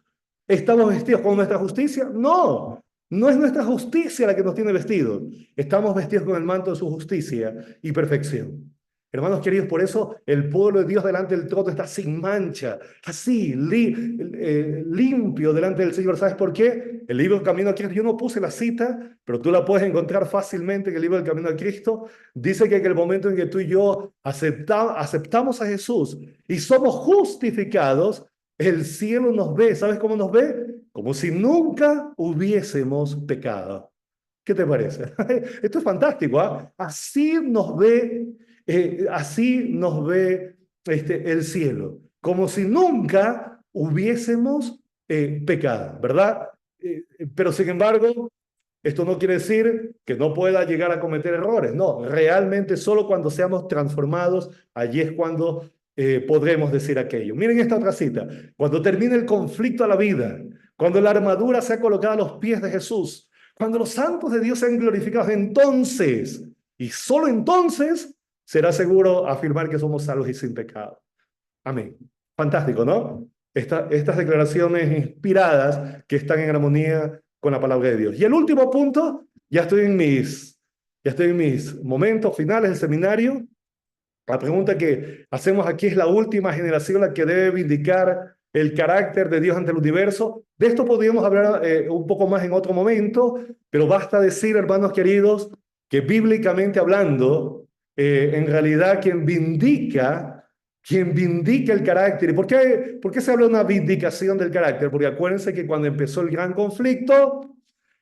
¿Estamos vestidos con nuestra justicia? No, no es nuestra justicia la que nos tiene vestidos. Estamos vestidos con el manto de su justicia y perfección. Hermanos queridos, por eso el pueblo de Dios delante del trono está sin mancha, así, limpio delante del Señor. ¿Sabes por qué? El libro del Camino a Cristo, yo no puse la cita, pero tú la puedes encontrar fácilmente en el libro del Camino a Cristo. Dice que en el momento en que tú y yo aceptamos a Jesús y somos justificados, el cielo nos ve. ¿Sabes cómo nos ve? Como si nunca hubiésemos pecado. ¿Qué te parece? Esto es fantástico, ¿ah? Así nos ve el cielo, como si nunca hubiésemos pecado, ¿verdad? Pero sin embargo, esto no quiere decir que no pueda llegar a cometer errores. No, realmente solo cuando seamos transformados, allí es cuando podremos decir aquello. Miren esta otra cita. Cuando termine el conflicto a la vida, cuando la armadura sea colocada a los pies de Jesús, cuando los santos de Dios sean glorificados, entonces, y solo entonces, será seguro afirmar que somos salvos y sin pecado. Amén. Fantástico, ¿no? Estas declaraciones inspiradas que están en armonía con la palabra de Dios. Y el último punto, ya estoy en mis momentos finales del seminario. La pregunta que hacemos aquí es la última generación la que debe vindicar el carácter de Dios ante el universo. De esto podríamos hablar un poco más en otro momento, pero basta decir, hermanos queridos, que bíblicamente hablando, en realidad quien vindica el carácter. ¿Y por qué se habla de una vindicación del carácter? Porque acuérdense que cuando empezó el gran conflicto,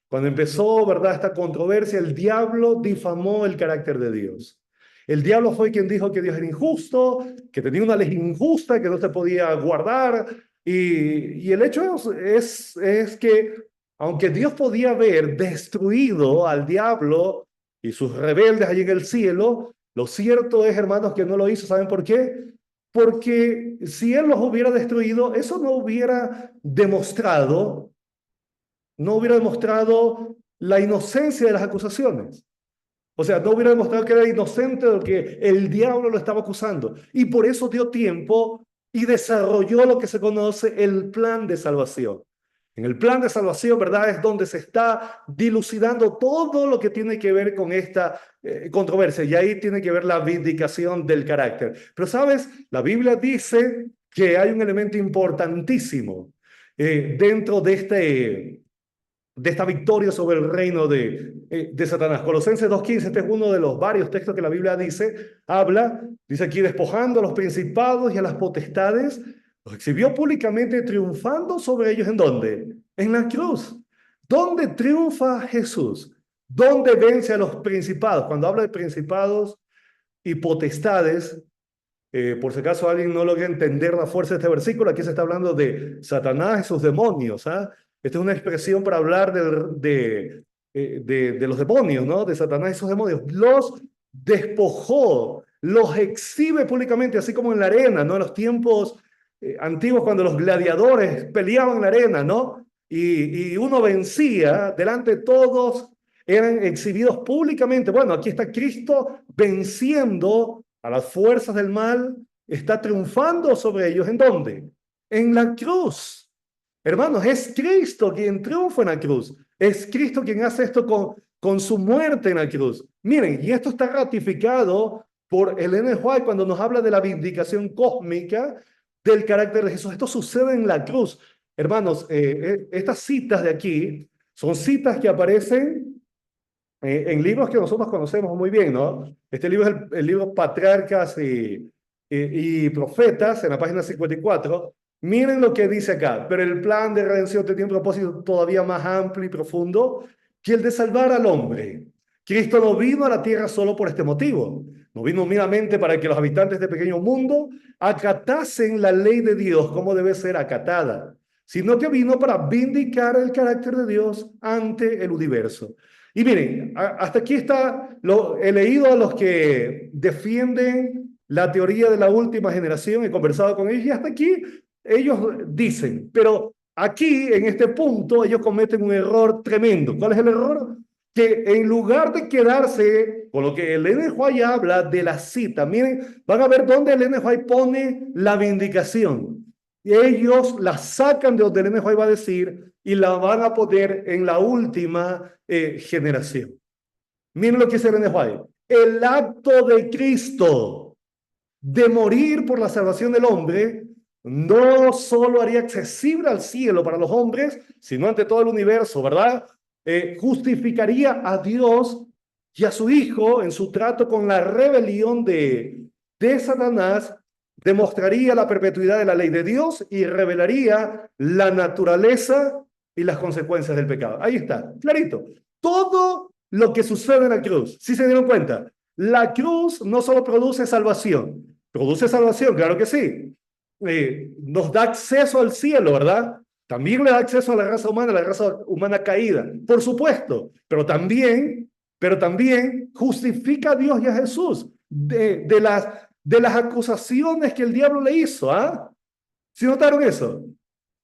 cuando empezó, ¿verdad?, esta controversia, el diablo difamó el carácter de Dios. El diablo fue quien dijo que Dios era injusto, que tenía una ley injusta, que no se podía guardar. Y el hecho es que, aunque Dios podía haber destruido al diablo y sus rebeldes allí en el cielo, lo cierto es, hermanos, que no lo hizo. ¿Saben por qué? Porque si Él los hubiera destruido, eso no hubiera demostrado la inocencia de las acusaciones. O sea, no hubiera demostrado que era inocente de lo que el diablo lo estaba acusando. Y por eso dio tiempo y desarrolló lo que se conoce el plan de salvación. En el plan de salvación, ¿verdad?, es donde se está dilucidando todo lo que tiene que ver con esta controversia. Y ahí tiene que ver la vindicación del carácter. Pero, ¿sabes? La Biblia dice que hay un elemento importantísimo dentro de esta victoria sobre el reino de Satanás. Colosenses 2:15, este es uno de los varios textos que la Biblia dice aquí, despojando a los principados y a las potestades, los exhibió públicamente triunfando sobre ellos. ¿En dónde? En la cruz. ¿Dónde triunfa Jesús? ¿Dónde vence a los principados? Cuando habla de principados y potestades, por si acaso alguien no logra entender la fuerza de este versículo, aquí se está hablando de Satanás y sus demonios, ¿ah? Esta es una expresión para hablar de los demonios, ¿no? De Satanás y sus demonios. Los despojó, los exhibe públicamente, así como en la arena, ¿no? En los tiempos antiguos, cuando los gladiadores peleaban en la arena, ¿no? Y uno vencía delante de todos, eran exhibidos públicamente. Bueno, aquí está Cristo venciendo a las fuerzas del mal, está triunfando sobre ellos. ¿En dónde? En la cruz. Hermanos, es Cristo quien triunfa en la cruz. Es Cristo quien hace esto con su muerte en la cruz. Miren, y esto está ratificado por Ellen White cuando nos habla de la vindicación cósmica del carácter de Jesús. Esto sucede en la cruz. Hermanos, estas citas de aquí son citas que aparecen en libros que nosotros conocemos muy bien, ¿no? Este libro es el libro Patriarcas y Profetas, en la página 54. Miren lo que dice acá. Pero el plan de redención tenía un propósito todavía más amplio y profundo que el de salvar al hombre. Cristo no vino a la tierra solo por este motivo. No vino meramente para que los habitantes de este pequeño mundo acatasen la ley de Dios como debe ser acatada, sino que vino para vindicar el carácter de Dios ante el universo. Y miren, hasta aquí he leído a los que defienden la teoría de la última generación, he conversado con ellos y hasta aquí ellos dicen, pero aquí, en este punto, ellos cometen un error tremendo. ¿Cuál es el error? Que en lugar de quedarse con lo que el Ellen White habla de la cita, miren, van a ver dónde el Ellen White pone la vindicación. Y ellos la sacan de donde el Ellen White va a decir y la van a poner en la última generación. Miren lo que dice el Ellen White. El acto de Cristo de morir por la salvación del hombre no solo haría accesible al cielo para los hombres, sino ante todo el universo, ¿verdad? Justificaría a Dios y a su Hijo en su trato con la rebelión de Satanás, demostraría la perpetuidad de la ley de Dios y revelaría la naturaleza y las consecuencias del pecado. Ahí está, clarito. Todo lo que sucede en la cruz, ¿sí se dieron cuenta? La cruz no solo produce salvación, claro que sí. Nos da acceso al cielo, ¿verdad? También le da acceso a la raza humana caída, por supuesto, pero también justifica a Dios y a Jesús de las acusaciones que el diablo le hizo, ¿ah? ¿Sí notaron eso?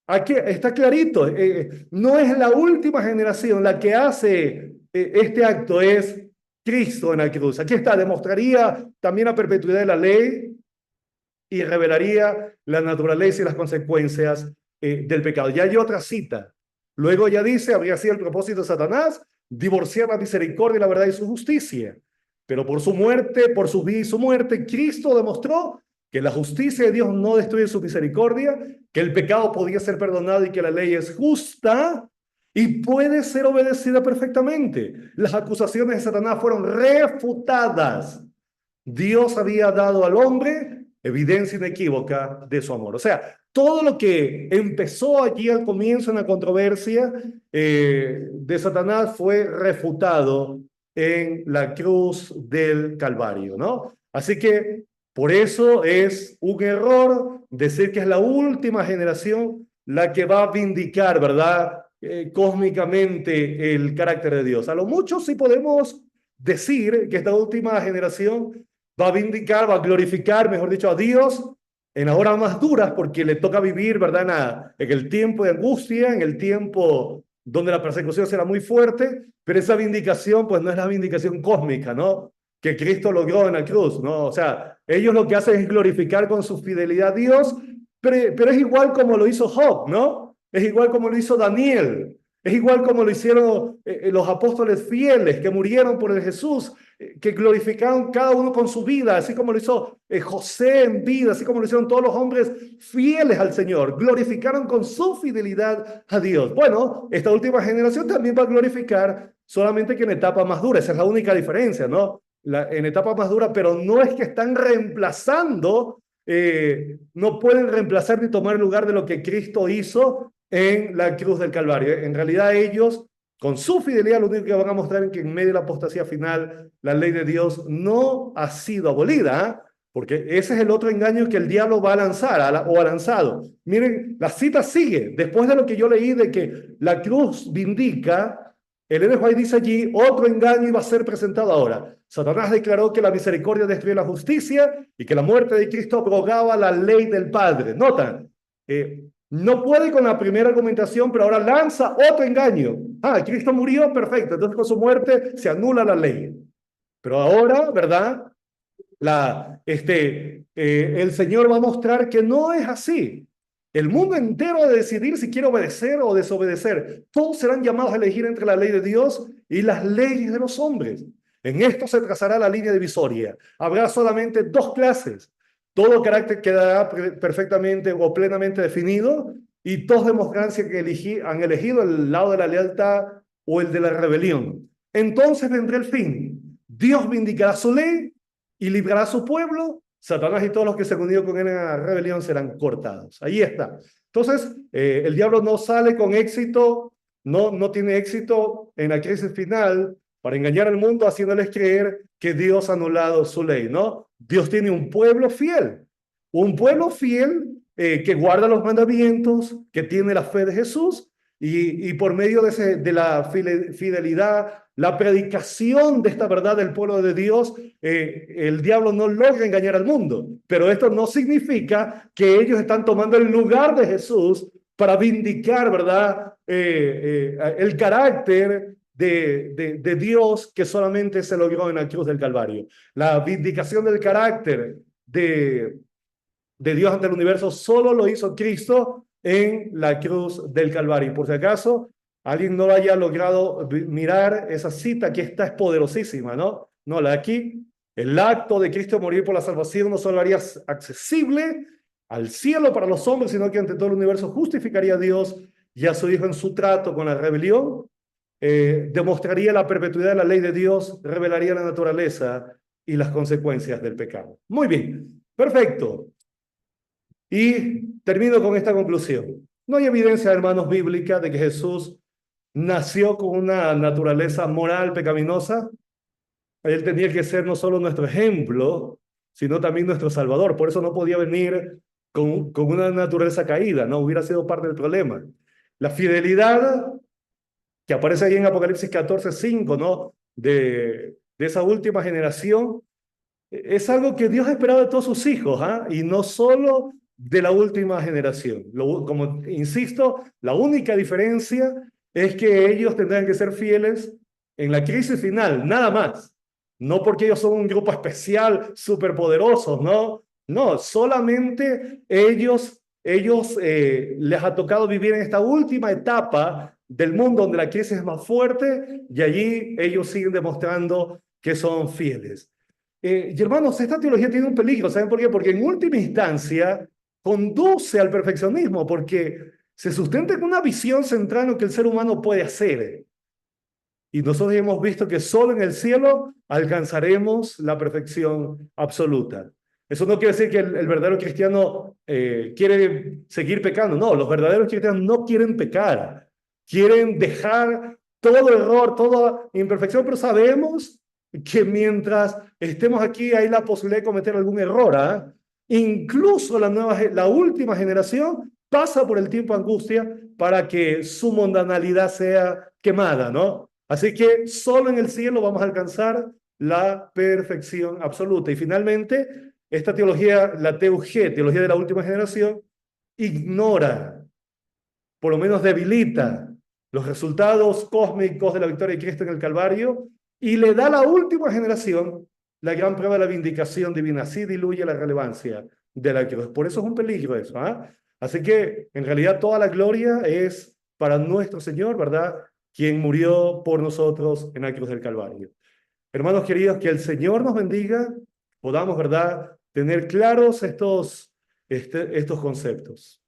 Aquí está clarito, no es la última generación la que hace este acto, es Cristo en la cruz. Aquí está, demostraría también la perpetuidad de la ley y revelaría la naturaleza y las consecuencias del pecado. Ya hay otra cita. Luego ya dice, habría sido el propósito de Satanás divorciar la misericordia y la verdad y su justicia. Pero por su muerte, por su vida y su muerte, Cristo demostró que la justicia de Dios no destruye su misericordia, que el pecado podía ser perdonado y que la ley es justa y puede ser obedecida perfectamente. Las acusaciones de Satanás fueron refutadas. Dios había dado al hombre evidencia inequívoca de su amor. O sea, todo lo que empezó allí al comienzo en la controversia de Satanás fue refutado en la cruz del Calvario, ¿no? Así que por eso es un error decir que es la última generación la que va a vindicar, ¿verdad? Cósmicamente el carácter de Dios. A lo mucho sí podemos decir que esta última generación va a vindicar, va a glorificar, mejor dicho, a Dios en las horas más duras, porque le toca vivir, ¿verdad? En el tiempo de angustia, en el tiempo donde la persecución será muy fuerte, pero esa vindicación, pues no es la vindicación cósmica, ¿no? Que Cristo logró en la cruz, ¿no? O sea, ellos lo que hacen es glorificar con su fidelidad a Dios, pero es igual como lo hizo Job, ¿no? Es igual como lo hizo Daniel, es igual como lo hicieron los apóstoles fieles que murieron por el Jesús, que glorificaron cada uno con su vida, así como lo hizo José en vida, así como lo hicieron todos los hombres fieles al Señor, glorificaron con su fidelidad a Dios. Bueno, esta última generación también va a glorificar, solamente que en etapa más dura, esa es la única diferencia, ¿no? En etapa más dura, pero no es que están reemplazando, no pueden reemplazar ni tomar el lugar de lo que Cristo hizo en la cruz del Calvario. En realidad ellos, con su fidelidad, lo único que van a mostrar es que en medio de la apostasía final, la ley de Dios no ha sido abolida, ¿eh? Porque ese es el otro engaño que el diablo va a lanzar o ha lanzado. Miren, la cita sigue. Después de lo que yo leí de que la cruz vindica, el Ellen White dice allí, otro engaño iba a ser presentado ahora. Satanás declaró que la misericordia destruye la justicia y que la muerte de Cristo abrogaba la ley del Padre. Notan, no puede con la primera argumentación, pero ahora lanza otro engaño. Cristo murió, perfecto, entonces con su muerte se anula la ley. Pero ahora, ¿verdad? El Señor va a mostrar que no es así. El mundo entero va a decidir si quiere obedecer o desobedecer. Todos serán llamados a elegir entre la ley de Dios y las leyes de los hombres. En esto se trazará la línea divisoria. Habrá solamente dos clases. Todo carácter quedará perfectamente o plenamente definido y todos demostrarán que han elegido el lado de la lealtad o el de la rebelión. Entonces vendrá el fin. Dios vindicará su ley y librará a su pueblo. Satanás y todos los que se han unido con él en la rebelión serán cortados. Ahí está. Entonces, el diablo no sale con éxito, no tiene éxito en la crisis final para engañar al mundo haciéndoles creer que Dios ha anulado su ley, ¿no? Dios tiene un pueblo fiel que guarda los mandamientos, que tiene la fe de Jesús y por medio de la fidelidad, la predicación de esta verdad del pueblo de Dios, el diablo no logra engañar al mundo. Pero esto no significa que ellos están tomando el lugar de Jesús para vindicar, ¿verdad? El carácter de Dios que solamente se logró en la cruz del Calvario. La vindicación del carácter de Dios ante el universo solo lo hizo Cristo en la cruz del Calvario. Y por si acaso alguien no haya logrado mirar esa cita, que esta es poderosísima, ¿no? No, la de aquí, el acto de Cristo morir por la salvación no solo haría accesible al cielo para los hombres, sino que ante todo el universo justificaría a Dios y a su Hijo en su trato con la rebelión, demostraría la perpetuidad de la ley de Dios, revelaría la naturaleza y las consecuencias del pecado. Muy bien, perfecto. Y termino con esta conclusión. No hay evidencia, hermanos, bíblica de que Jesús nació con una naturaleza moral pecaminosa. Él tenía que ser no solo nuestro ejemplo, sino también nuestro Salvador. Por eso no podía venir con una naturaleza caída, no hubiera sido parte del problema. La fidelidad que aparece ahí en Apocalipsis 14:5, ¿no? De esa última generación, es algo que Dios ha esperado de todos sus hijos, ¿ah? Y no solo de la última generación. Como insisto, la única diferencia es que ellos tendrán que ser fieles en la crisis final, nada más. No porque ellos son un grupo especial, superpoderosos, ¿no? No, solamente ellos les ha tocado vivir en esta última etapa del mundo donde la crisis es más fuerte y allí ellos siguen demostrando que son fieles. Y hermanos, esta teología tiene un peligro, ¿saben por qué? Porque en última instancia conduce al perfeccionismo, porque se sustenta en una visión central en lo que el ser humano puede hacer. Y nosotros hemos visto que solo en el cielo alcanzaremos la perfección absoluta. Eso no quiere decir que el verdadero cristiano quiere seguir pecando. No, los verdaderos cristianos no quieren pecar. Quieren dejar todo error, toda imperfección, pero sabemos que mientras estemos aquí hay la posibilidad de cometer algún error. ¿Ah? Incluso la última generación pasa por el tiempo de angustia para que su mundanalidad sea quemada, ¿no? Así que solo en el cielo vamos a alcanzar la perfección absoluta. Y finalmente, esta teología, la TUG, teología de la última generación, ignora, por lo menos debilita los resultados cósmicos de la victoria de Cristo en el Calvario y le da a la última generación la gran prueba de la vindicación divina. Así diluye la relevancia de la cruz. Por eso es un peligro eso. ¿Ah? Así que en realidad toda la gloria es para nuestro Señor, ¿verdad? Quien murió por nosotros en la cruz del Calvario. Hermanos queridos, que el Señor nos bendiga, podamos, ¿verdad?, tener claros estos conceptos.